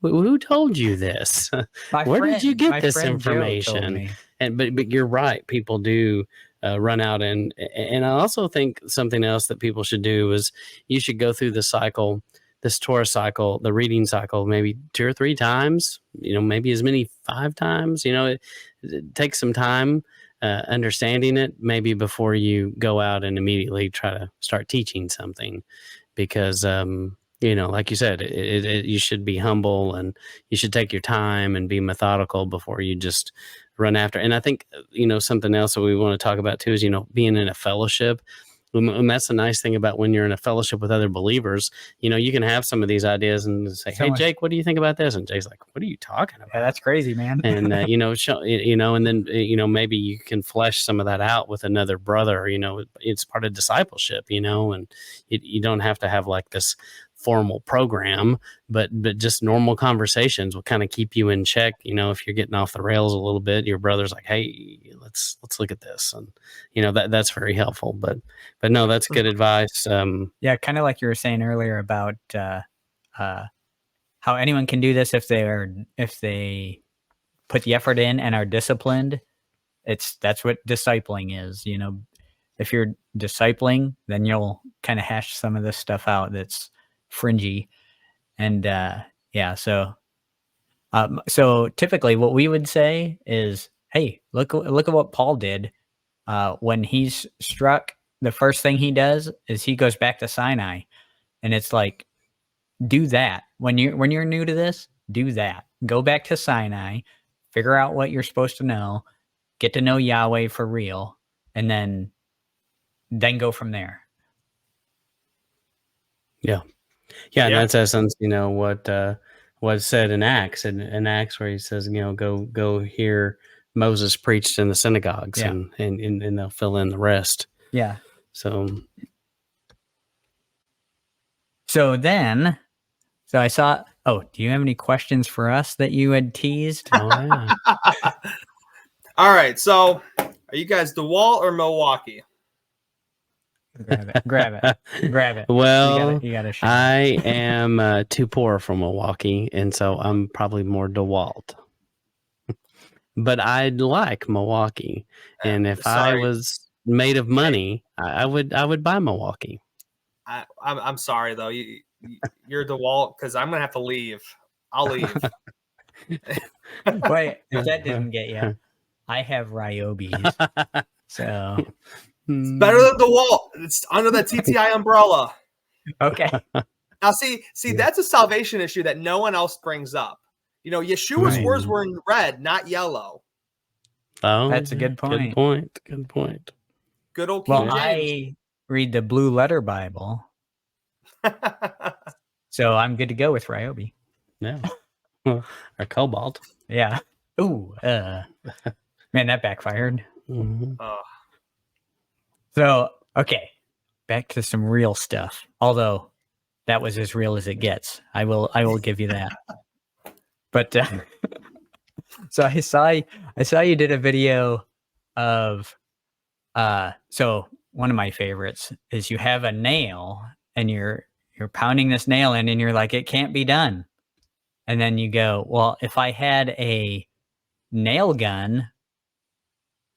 Who told you this? Where did you get this information? But you're right. People do run out, and I also think something else that people should do is you should go through the cycle, this Torah cycle, the reading cycle, maybe 2 or 3 times. Maybe as many 5 times. It takes some time understanding it, maybe before you go out and immediately try to start teaching something, because like you said, you should be humble and you should take your time and be methodical before you just run after. And I think, something else that we want to talk about too is, being in a fellowship. And that's the nice thing about when you're in a fellowship with other believers, you can have some of these ideas and say, hey, Jake, what do you think about this? And Jake's like, what are you talking about? Yeah, that's crazy, man. And, and then, maybe you can flesh some of that out with another brother. It's part of discipleship, and you don't have to have like this formal program, but just normal conversations will kind of keep you in check. If you're getting off the rails a little bit, your brother's like, hey, let's look at this. And, that's very helpful, but no, that's good advice. Yeah. Kind of like you were saying earlier about, how anyone can do this if they put the effort in and are disciplined. That's what discipling is. If you're discipling, then you'll kind of hash some of this stuff out that's fringy. And so typically what we would say is, hey, look at what Paul did when he's struck. The first thing he does is he goes back to Sinai, and it's like, do that when you're new to this. Do that. Go back to Sinai, figure out what you're supposed to know, get to know Yahweh for real, and then go from there. Yeah. And that's essence, what's said in Acts, in Acts where he says, go hear Moses preached in the synagogues, and they'll fill in the rest. Yeah. So I saw. Oh, do you have any questions for us that you had teased? Oh yeah. All right. So, are you guys DeWalt or Milwaukee? Grab it. Well, you gotta show I am too poor for Milwaukee, and so I'm probably more DeWalt. But I'd like Milwaukee, and if I was made of money, I would buy Milwaukee. I'm sorry though. You're DeWalt because I'm gonna have to leave. I'll leave. Wait, if that didn't get you, I have Ryobi's, so it's better than DeWalt. It's under the TTI umbrella. Okay. Now, see, that's a salvation issue that no one else brings up. Yeshua's words were in red, not yellow. Oh, that's a good point. Good point. Good old King James. I read the Blue Letter Bible, so I'm good to go with Ryobi. Yeah, or Cobalt. Yeah. Ooh, man, that backfired. Mm-hmm. So, okay, back to some real stuff. Although that was as real as it gets. I will give you that. But so I saw you did a video of so one of my favorites is you have a nail and you're pounding this nail in and you're like, it can't be done. And then you go, well, if I had a nail gun,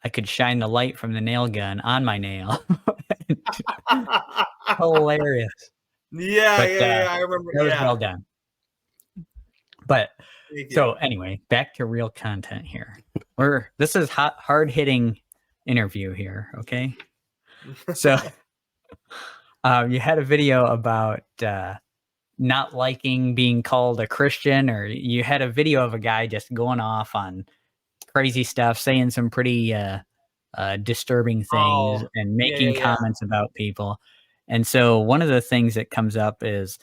I could shine the light from the nail gun on my nail. Hilarious. Yeah, But yeah, I remember. that was Yeah. well done. But Thank you. so anyway, back to real content here. This is hard hitting interview here, okay? So you had a video about not liking being called a Christian, or you had a video of a guy just going off on crazy stuff, saying some pretty disturbing things and making comments about people. And so one of the things that comes up is,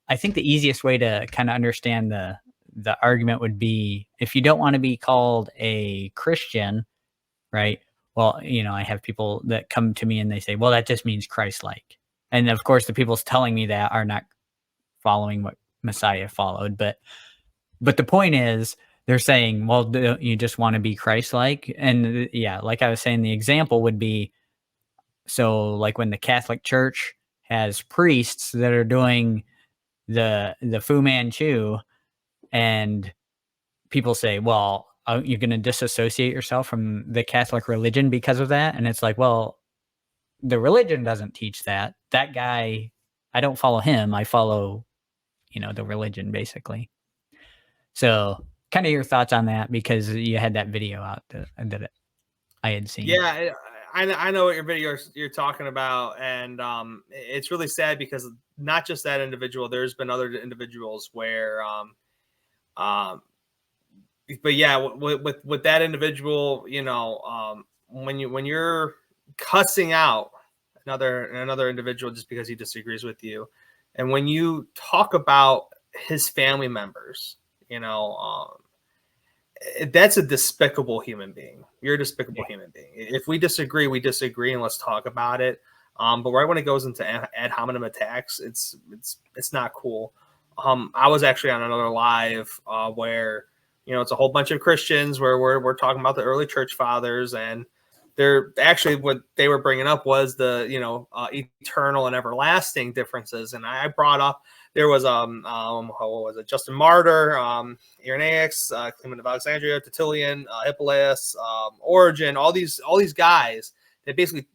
I think the easiest way to kind of understand the argument would be, if you don't want to be called a Christian, right? Well, I have people that come to me and they say, well, that just means Christ-like. And of course, the people telling me that are not following what Messiah followed. But the point is, they're saying, well, you just want to be Christ-like. And yeah, like I was saying, the example would be, so like when the Catholic Church has priests that are doing the Fu Manchu, and people say, well, you're going to disassociate yourself from the Catholic religion because of that. And it's like, well, the religion doesn't teach that. That guy, I don't follow him. I follow, the religion, basically. So kind of your thoughts on that, because you had that video out that I had seen. Yeah, I know what your video you're talking about, and it's really sad because not just that individual. There's been other individuals where, but yeah, with that individual, when you're cussing out another individual just because he disagrees with you, and when you talk about his family members, that's a despicable human being. You're a despicable human being. If we disagree, we disagree, and let's talk about it. But right when it goes into ad hominem attacks, it's not cool. I was actually on another live where it's a whole bunch of Christians where we're talking about the early church fathers, and they're actually, what they were bringing up was the eternal and everlasting differences. And I brought up, there was what was it, Justin Martyr, Irenaeus, Clement of Alexandria, Tertullian, Hippolytus, Origen, all these guys that basically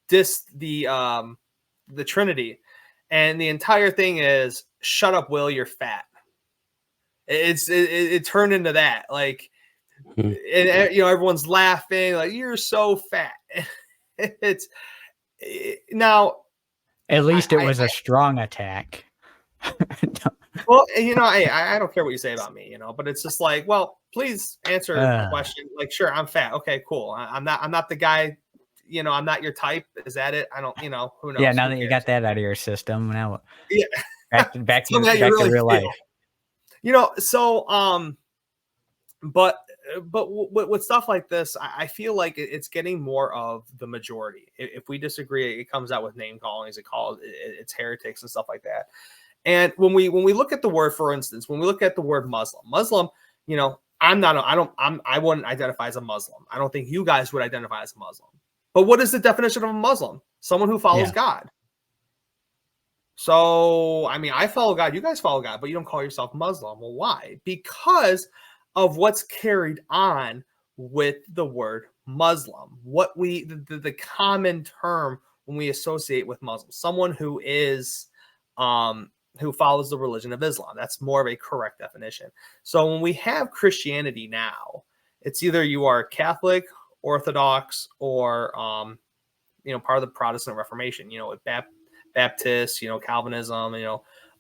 diss the Trinity, and the entire thing is, shut up, Will, you're fat. It turned into that, like, and everyone's laughing like, you're so fat. Now, at least it was a strong attack. Well, I don't care what you say about me, but it's just like, well, please answer the question. Like, sure, I'm fat. Okay, cool. I'm not the guy, I'm not your type. Is that it? I don't, who knows? Yeah. Now that you got that out of your system, now back to really real life. So, but with stuff like this, I feel like it's getting more of the majority. If we disagree, it comes out with name callings. It's heretics and stuff like that. And when we look at the word, for instance, when we look at the word Muslim, I wouldn't identify as a Muslim. I don't think you guys would identify as a Muslim. But what is the definition of a Muslim? Someone who follows God. So, I follow God, you guys follow God, but you don't call yourself Muslim. Well, why? Because of what's carried on with the word Muslim. What the common term when we associate with Muslim, someone who is who follows the religion of Islam. That's more of a correct definition. So when we have Christianity now, it's either you are Catholic, Orthodox, or part of the Protestant Reformation, Baptist, Calvinism,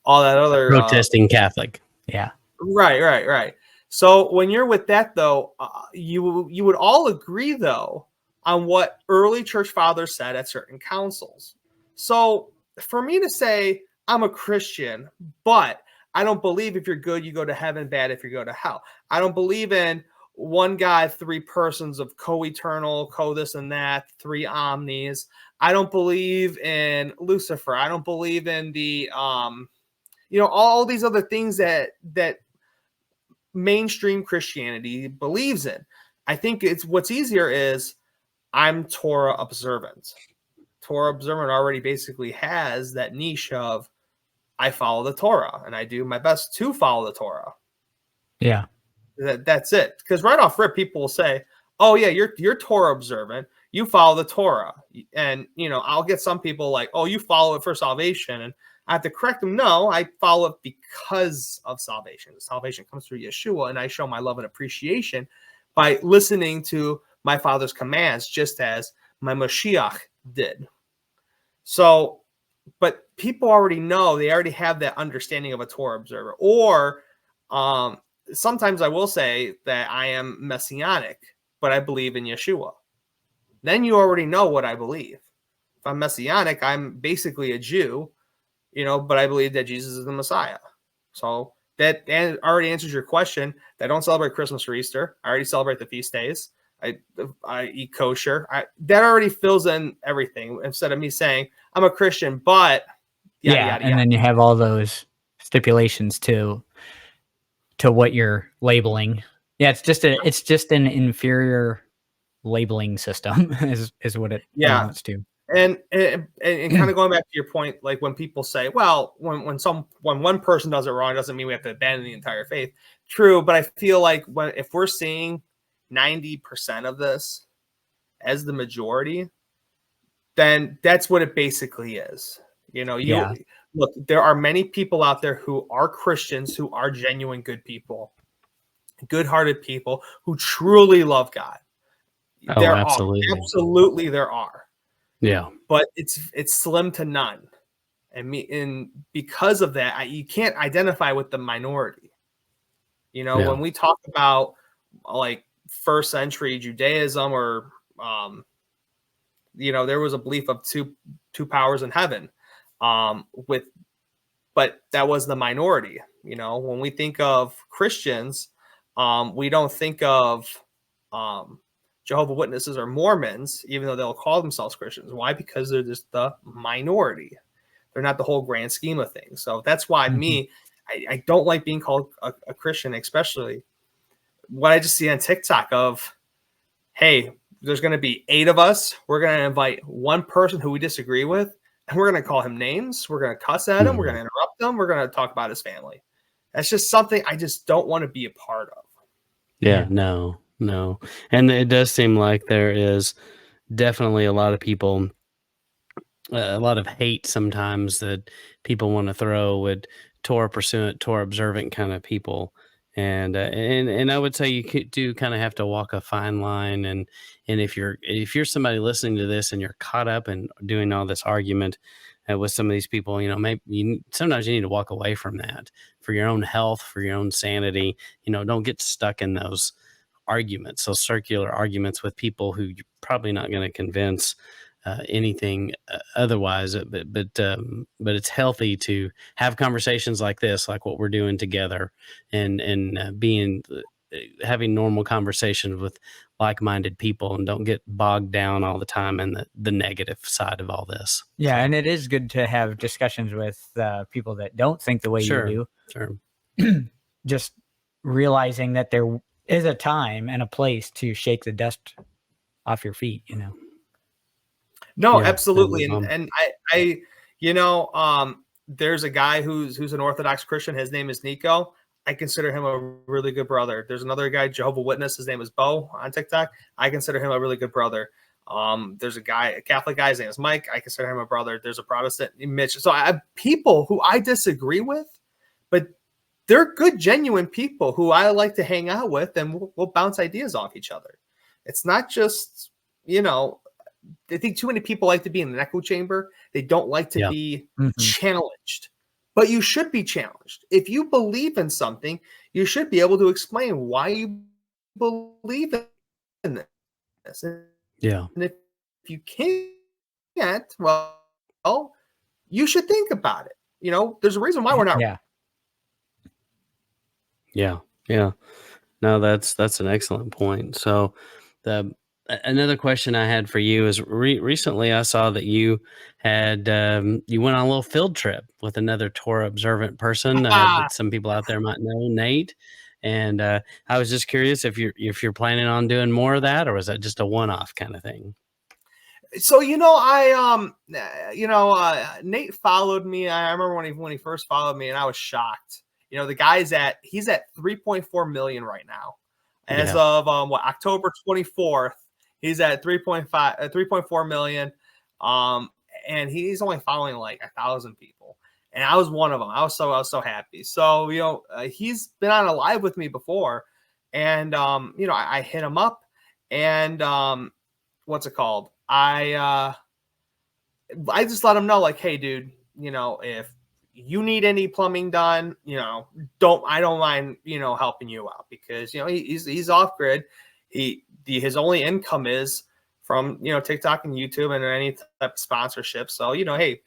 all that other protesting Catholic. Yeah. Right. So when you're with that, though, you would all agree, though, on what early church fathers said at certain councils. So for me to say I'm a Christian, but I don't believe if you're good, you go to heaven, bad if you go to hell. I don't believe in, one God, three persons of co-eternal, co-this and that, three omnis. I don't believe in Lucifer. I don't believe in the all these other things that mainstream Christianity believes in. I think it's what's easier is I'm Torah observant. Torah observant already basically has that niche of I follow the Torah and I do my best to follow the Torah. Yeah. That's it. Because right off rip, people will say, "Oh yeah, you're Torah observant. You follow the Torah." And I'll get some people like, "Oh, you follow it for salvation," and I have to correct them. No, I follow it because of salvation. Salvation comes through Yeshua, and I show my love and appreciation by listening to my Father's commands, just as my Mashiach did. So, but people already know, they already have that understanding of a Torah observer. Or sometimes I will say that I am messianic, but I believe in Yeshua. Then you already know what I believe. If I'm messianic, I'm basically a Jew, but I believe that Jesus is the Messiah. So that already answers your question. I don't celebrate Christmas or Easter. I already celebrate the feast days. I eat kosher. That already fills in everything, instead of me saying I'm a Christian, but yada, yada, and yada. then you have all those stipulations to what you're labeling. Yeah, it's just an inferior labeling system is what it amounts to. And kind of going back to your point, like when people say, well, when one person does it wrong, it doesn't mean we have to abandon the entire faith. True, but I feel like if we're seeing 90% of this as the majority, then that's what it basically is. Look, there are many people out there who are Christians, who are genuine good people, good-hearted people who truly love God. Oh, There absolutely. there are. Yeah. But it's slim to none. And because of that, you can't identify with the minority. When we talk about like first century Judaism, or there was a belief of two powers in heaven, but that was the minority. When we think of Christians, we don't think of Jehovah Witnesses or Mormons, even though they'll call themselves Christians. Why? Because they're just the minority. They're not the whole grand scheme of things. So that's why I don't like being called a Christian, especially what I just see on TikTok of, hey, there's going to be 8 of us. We're going to invite one person who we disagree with, and we're going to call him names. We're going to cuss at him. We're going to interrupt him. We're going to talk about his family. That's just something I just don't want to be a part of. Yeah, no. And it does seem like there is definitely a lot of people, a lot of hate sometimes that people want to throw with Torah pursuant, Torah observant kind of people. And I would say you do kind of have to walk a fine line. And if you're somebody listening to this and you're caught up in doing all this argument with some of these people, maybe sometimes you need to walk away from that for your own health, for your own sanity. Don't get stuck in those arguments, those circular arguments with people who you're probably not going to convince anything otherwise. But it's healthy to have conversations like this, like what we're doing together, and having normal conversations with like-minded people, and don't get bogged down all the time in the negative side of all this. Yeah, and it is good to have discussions with people that don't think the way you do. Sure. Just realizing that there is a time and a place to shake the dust off your feet, No, yeah, absolutely. And I there's a guy who's an Orthodox Christian. His name is Nico. I consider him a really good brother. There's another guy, Jehovah Witness. His name is Bo on TikTok. I consider him a really good brother. There's a Catholic guy. His name is Mike. I consider him a brother. There's a Protestant, Mitch. So I have people who I disagree with, but they're good, genuine people who I like to hang out with, and we'll bounce ideas off each other. It's not just, I think too many people like to be in an echo chamber. They don't like to be challenged. But you should be challenged. If you believe in something, you should be able to explain why you believe in this. Yeah. And if you can't, well, you should think about it. There's a reason why we're not. Yeah. Yeah. No, that's an excellent point. So, the another question I had for you is recently I saw that you had you went on a little field trip with another Torah observant person that some people out there might know, Nate. And I was just curious if you're planning on doing more of that, or was that just a one off kind of thing? So Nate followed me. I remember when he first followed me, and I was shocked. The guy's he's at 3.4 million right now. As Yeah. of October 24th, he's at 3.4 million. Um, and he's only following like 1,000 people, and I was one of them. I was so happy. So he's been on a live with me before, and I hit him up, and what's it called? I just let him know, like, hey, dude, if you need any plumbing done, I don't mind, helping you out, because he's off grid. His only income is from TikTok and YouTube and any type of sponsorship. So hey,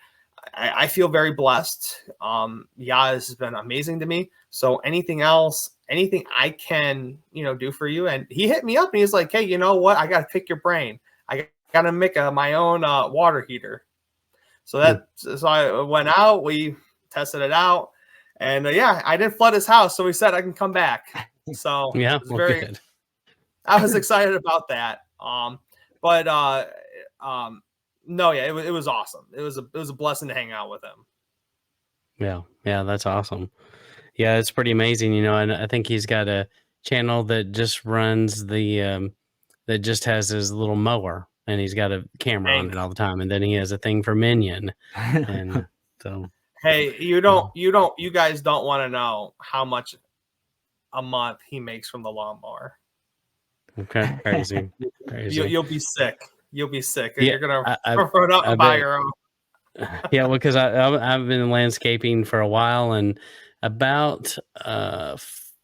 I feel very blessed. Yaz has been amazing to me. So anything I can do for you. And he hit me up and he's like, hey, you know what? I got to pick your brain. I got to make my own water heater. So I went out, we tested it out, and I didn't flood his house, so he said I can come back. So Yeah. it was Well, good. I was excited about that. But no, yeah, it was awesome. It was a blessing to hang out with him. Yeah. Yeah. That's awesome. Yeah, it's pretty amazing, and I think he's got a channel that just runs that just has his little mower, and he's got a camera on Hank. it all the time, and then he has a thing for Minion, and so Hey, you guys don't want to know how much a month he makes from the lawnmower. okay, crazy. You'll be sick. You'll be sick. Yeah, You're gonna I run out I and buy bet. your own. Yeah, well, because I've been in landscaping for a while, and about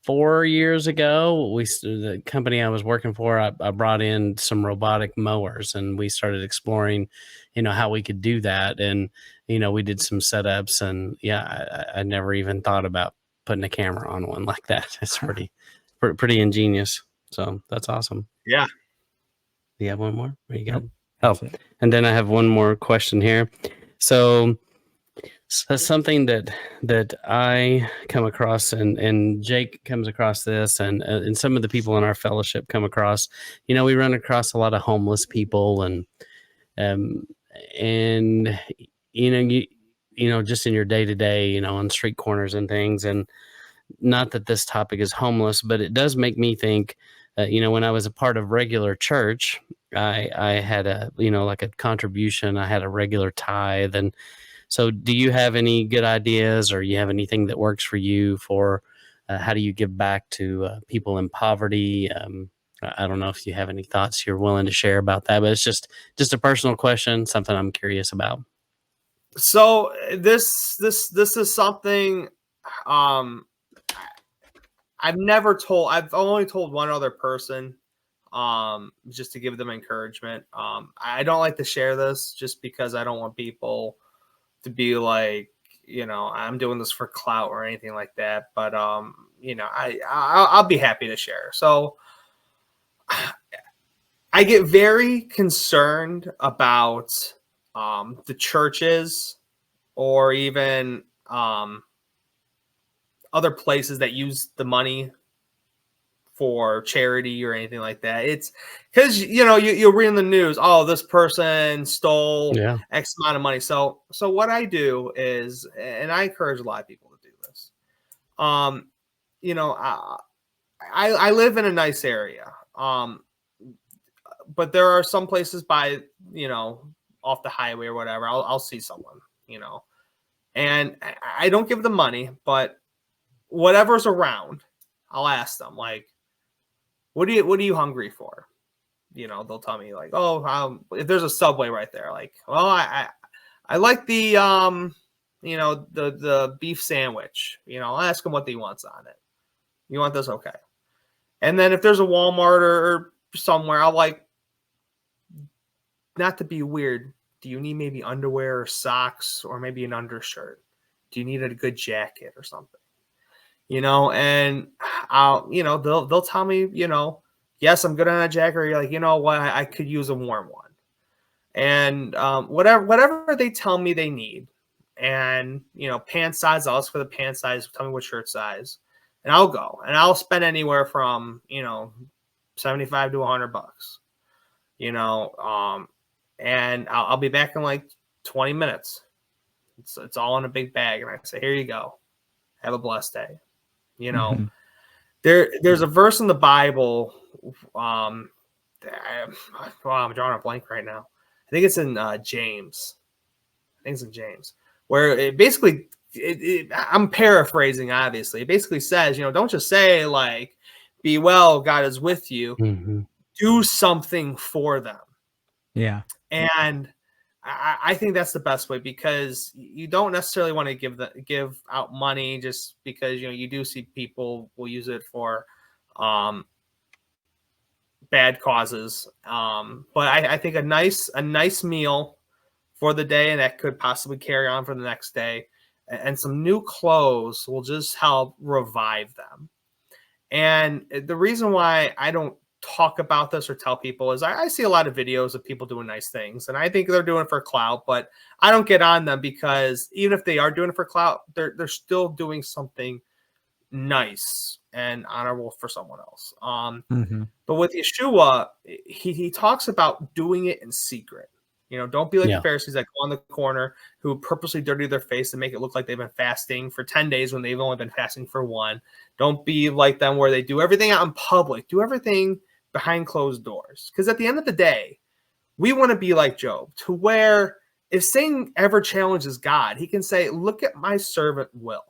4 years ago, the company I was working for, I brought in some robotic mowers, and we started exploring, how we could do that, and we did some setups, and yeah, I never even thought about putting a camera on one like that. It's pretty ingenious. So that's awesome. Yeah. Do you have one more? Are you Nope, good? Oh, that's it. and then I have one more question here. So something that I come across, and Jake comes across this, and some of the people in our fellowship come across, we run across a lot of homeless people, um and just in your day to day, on street corners and things, and not that this topic is homeless, but it does make me think. When I was a part of regular church, I had a like a contribution. I had a regular tithe, and so, do you have any good ideas, or you have anything that works for you for how do you give back to people in poverty? I don't know if you have any thoughts you're willing to share about that, but it's just a personal question, something I'm curious about. So this is something um I've only told one other person, just to give them encouragement. I don't like to share this just because I don't want people to be like, I'm doing this for clout or anything like that. But I'll be happy to share. So I get very concerned about the churches, or even other places that use the money for charity or anything like that. It's because you'll read in the news, oh, this person stole Yeah. X amount of money. So what I do is, and I encourage a lot of people to do this. I live in a nice area, but there are some places by off the highway or whatever. I'll see someone, and I don't give them money, but whatever's around, I'll ask them, like, what are you hungry for? They'll tell me, like, oh, if there's a Subway right there, like, well, I like the the beef sandwich. I'll ask them what he wants on it. You want this? Okay. And then if there's a Walmart or somewhere, I'll, like, not to be weird, do you need maybe underwear or socks, or maybe an undershirt? Do you need a good jacket or something? And they'll tell me, yes, I'm good on a jacket, or you're like, you know what, I could use a warm one. And whatever they tell me they need. And, pant size, I'll ask for the pant size, tell me what shirt size. And I'll go. And I'll spend anywhere from, 75 to $100. And I'll be back in like 20 minutes. It's all in a big bag. And I say, here you go. Have a blessed day. There's a verse in the Bible. I'm drawing a blank right now. I think it's in James. Where it basically, I'm paraphrasing, obviously. It basically says, don't just say like, be well, God is with you. Mm-hmm. Do something for them. Yeah. And I think that's the best way, because you don't necessarily want to give out money just because, you do see people will use it for bad causes. But I think a nice meal for the day, and that could possibly carry on for the next day, and some new clothes will just help revive them. And the reason why I don't talk about this or tell people is I see a lot of videos of people doing nice things, and I think they're doing it for clout, but I don't get on them, because even if they are doing it for clout, they're still doing something nice and honorable for someone else. But with Yeshua, he talks about doing it in secret. Don't be like the Pharisees that go on the corner who purposely dirty their face to make it look like they've been fasting for 10 days when they've only been fasting for one. Don't be like them where they do everything out in public. Do everything behind closed doors. Because at the end of the day, we want to be like Job, to where if Satan ever challenges God, he can say, look at my servant Will.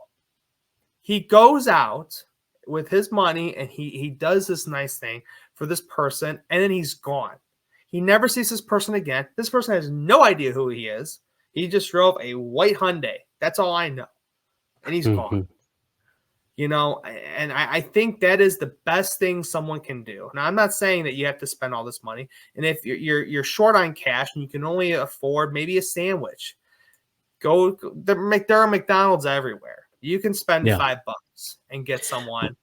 He goes out with his money and he does this nice thing for this person, and then he's gone. He never sees this person again. This person has no idea who he is. He just drove a white Hyundai. That's all I know. And he's gone. And I think that is the best thing someone can do. Now, I'm not saying that you have to spend all this money. And if you're short on cash and you can only afford maybe a sandwich, there are McDonald's everywhere. You can spend $5 and get someone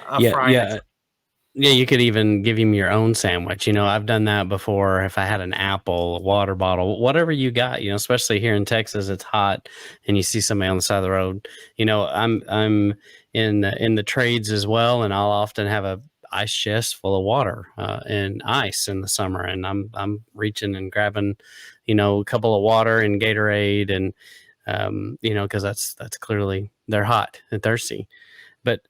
a frying. Yeah, you could even give him your own sandwich. I've done that before. If I had an apple, a water bottle, whatever you got, especially here in Texas, it's hot, and you see somebody on the side of the road. I'm in the trades as well, and I'll often have a ice chest full of water and ice in the summer, and I'm reaching and grabbing, a couple of water and Gatorade, and because that's clearly they're hot and thirsty, but.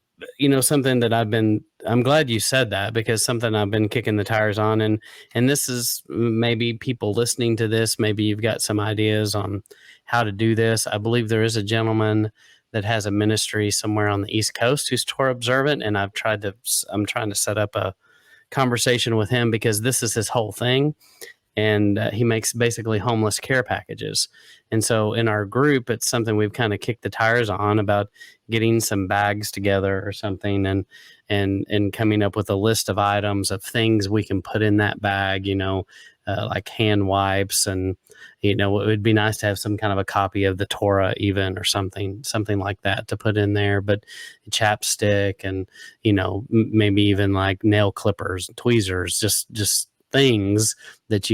Something that I'm glad you said that, because something I've been kicking the tires on, and this is maybe people listening to this, maybe you've got some ideas on how to do this. I believe there is a gentleman that has a ministry somewhere on the East Coast who's Torah observant, and I'm trying to set up a conversation with him, because this is his whole thing. And he makes basically homeless care packages. And so in our group, it's something we've kind of kicked the tires on about getting some bags together or something, and coming up with a list of items of things we can put in that bag, like hand wipes, and, it would be nice to have some kind of a copy of the Torah even, or something like that to put in there, but chapstick and, maybe even like nail clippers, tweezers, just things that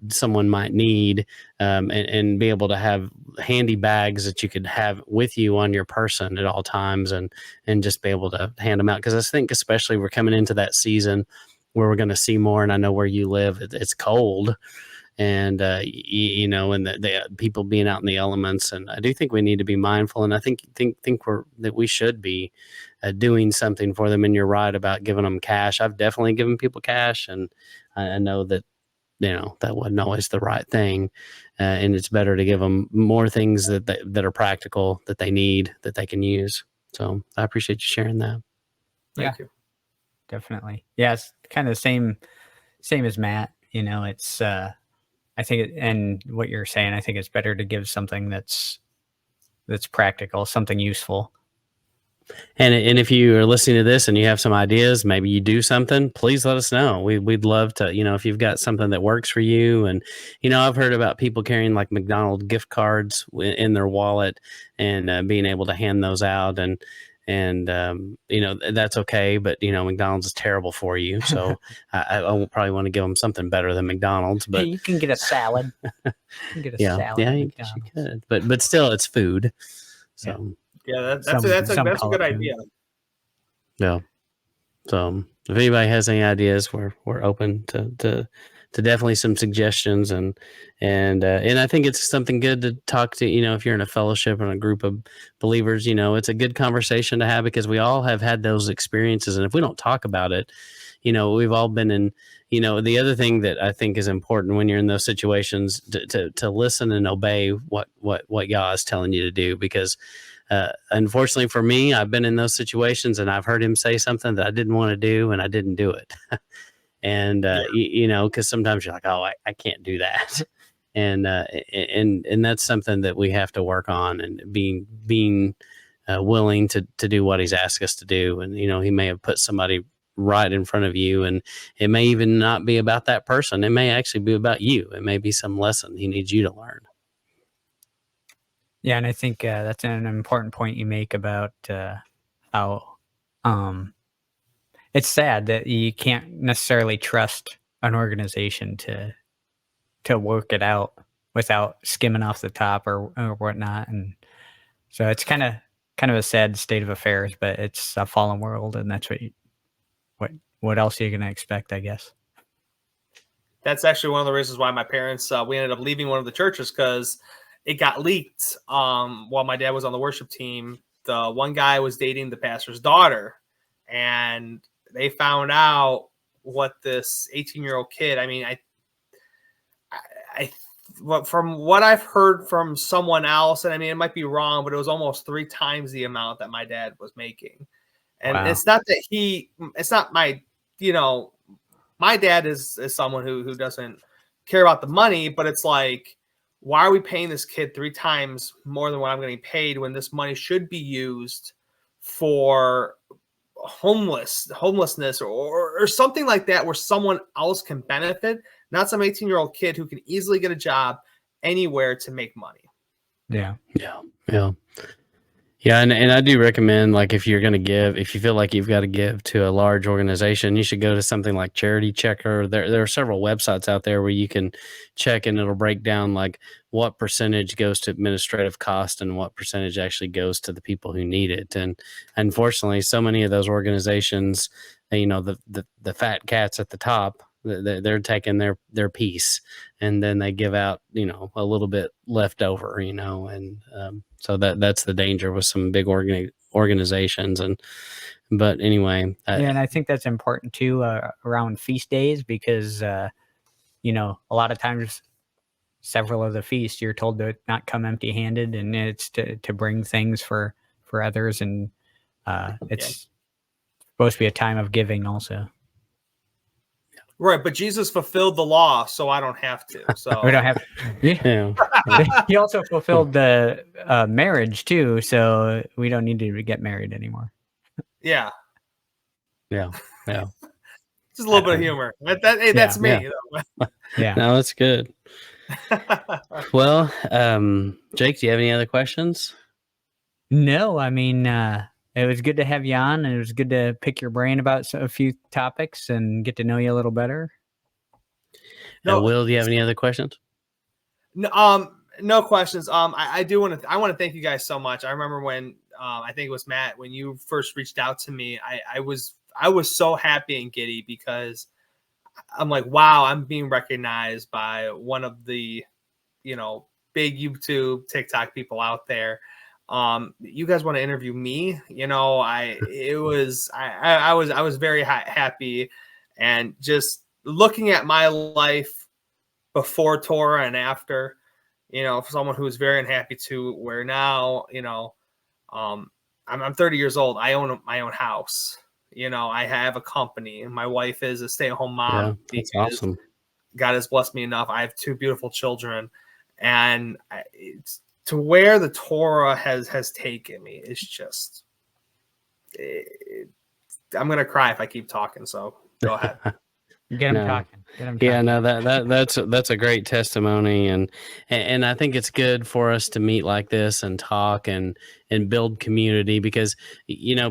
someone might need, and be able to have handy bags that you could have with you on your person at all times, and just be able to hand them out. Because I think especially we're coming into that season where we're going to see more, and I know where you live, it's cold, and and the people being out in the elements, and I do think we need to be mindful, and I think that we should be doing something for them. And you're right about giving them cash. I've definitely given people cash, and I know that that wasn't always the right thing, and it's better to give them more things that are practical, that they need, that they can use. So I appreciate you sharing that. Thank you. Definitely. Yeah, it's kind of the same as Matt. It's I think and what you're saying, I think it's better to give something that's practical, something useful. And if you are listening to this and you have some ideas, maybe you do something, please let us know. We'd love to, if you've got something that works for you. And, I've heard about people carrying like McDonald's gift cards in their wallet, and being able to hand those out. And and that's okay. But McDonald's is terrible for you, so I won't probably want to give them something better than McDonald's. But you can get a salad. You can get a salad at you McDonald's. could, but still, it's food. So that's a good idea. yeah. So if anybody has any ideas, we're open to definitely some suggestions, and I think it's something good to talk to. If you're in a fellowship and a group of believers, it's a good conversation to have, because we all have had those experiences, and if we don't talk about it, we've all been in. The other thing that I think is important when you're in those situations, to listen and obey what God is telling you to do, because unfortunately for me, I've been in those situations and I've heard him say something that I didn't want to do, and I didn't do it. And because sometimes you're like, oh, I can't do that. And that's something that we have to work on, and being willing to do what he's asked us to do. And he may have put somebody right in front of you, and it may even not be about that person. It may actually be about you. It may be some lesson he needs you to learn. Yeah, and I think that's an important point you make about how it's sad that you can't necessarily trust an organization to work it out without skimming off the top or whatnot. And so it's kind of a sad state of affairs, but it's a fallen world, and that's what else are you going to expect, I guess. That's actually one of the reasons why my parents, we ended up leaving one of the churches, because it got leaked while my dad was on the worship team. The one guy was dating the pastor's daughter, and they found out what this 18-year-old kid, I mean, from what I've heard from someone else, and I mean, it might be wrong, but it was almost 3 times the amount that my dad was making. And Wow. it's not that it's not my, my dad is someone who doesn't care about the money, but it's like, why are we paying this kid 3 times more than what I'm getting paid, when this money should be used for homelessness or something like that, where someone else can benefit, not some 18-year-old kid who can easily get a job anywhere to make money. Yeah. And I do recommend, like, if you're going to give, if you feel like you've got to give to a large organization, you should go to something like Charity Checker. There are several websites out there where you can check, and it'll break down like what percentage goes to administrative cost and what percentage actually goes to the people who need it. And unfortunately, so many of those organizations, the fat cats at the top, they're taking their piece, and then they give out, a little bit left over, and so that's the danger with some big organizations. But anyway, and I think that's important too around feast days, because a lot of times, several of the feasts, you're told to not come empty-handed, and it's to bring things for others, and it's supposed to be a time of giving also. Right, but Jesus fulfilled the law, so I don't have to. So We don't have. He also fulfilled the marriage too, so we don't need to get married anymore. Yeah. Yeah. Just a little bit of humor. That's me. Yeah. No, that's good. Well, Jake, do you have any other questions? No, I mean, it was good to have you on, and it was good to pick your brain about a few topics and get to know you a little better. No, Will, do you have any other questions? No questions. I do want to thank you guys so much. I remember when I think it was Matt, when you first reached out to me, I was so happy and giddy, because I'm like, wow, I'm being recognized by one of the, big YouTube, TikTok people out there. You guys want to interview me? I was very happy, and just looking at my life before Torah and after, for someone who's very unhappy to where now, I'm 30 years old. I own my own house. I have a company, and my wife is a stay-at-home mom. Yeah, that's awesome. God has blessed me enough. I have 2 beautiful children, and it's to where the Torah has taken me. It's just, I'm going to cry if I keep talking. So go ahead. Get him talking. Get 'em Yeah, talking. no, that's a great testimony, and I think it's good for us to meet like this and talk and build community, because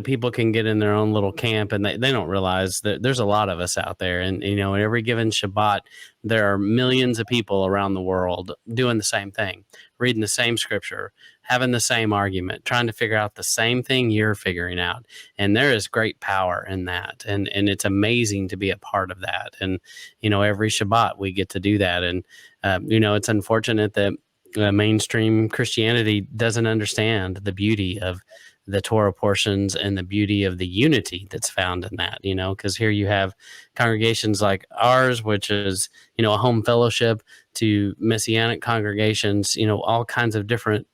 people can get in their own little camp, and they don't realize that there's a lot of us out there, and every given Shabbat there are millions of people around the world doing the same thing, reading the same scripture, having the same argument, trying to figure out the same thing you're figuring out, and there is great power in that, and it's amazing to be a part of that. And every Shabbat we get to do that. And, it's unfortunate that mainstream Christianity doesn't understand the beauty of the Torah portions and the beauty of the unity that's found in that, because here you have congregations like ours, which is, a home fellowship, to Messianic congregations, all kinds of different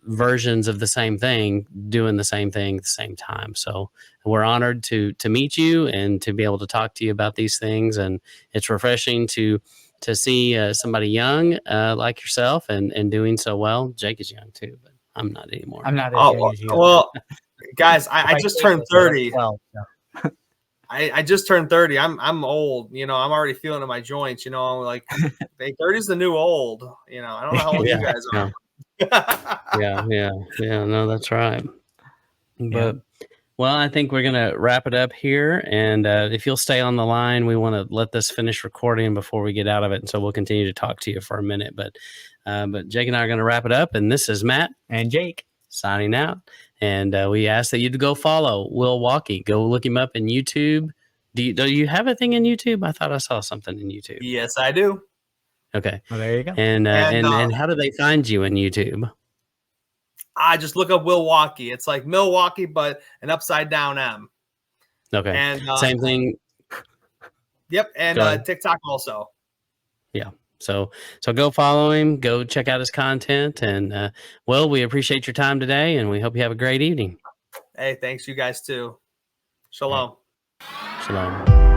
versions of the same thing, doing the same thing at the same time. So we're honored to meet you and to be able to talk to you about these things. And it's refreshing to see somebody young like yourself and doing so well. Jake is young too, but I'm not anymore. I'm not as young as you. Well, guys, I just say turned this, I was 30. 12, so. I just turned 30. I'm old. I'm already feeling in my joints. I'm like, 30 is the new old. I don't know how old you guys are. Yeah. No, that's right. Yeah. But well, I think we're gonna wrap it up here, and if you'll stay on the line, we want to let this finish recording before we get out of it, and so we'll continue to talk to you for a minute. But Jake and I are gonna wrap it up, and this is Matt And Jake signing out, and we ask that you to go follow Wilwaukee. Go look him up in YouTube. Do you have a thing in YouTube? I thought I saw something in YouTube. Yes, I do. Okay. well, there you go. And how do they find you in YouTube? I just look up Wilwaukee. It's like Milwaukee, but an upside down M. Okay. And Same thing. Yep. And TikTok also. Yeah. So go follow him. Go check out his content. And we appreciate your time today, and we hope you have a great evening. Hey, thanks you guys too. Shalom. Shalom.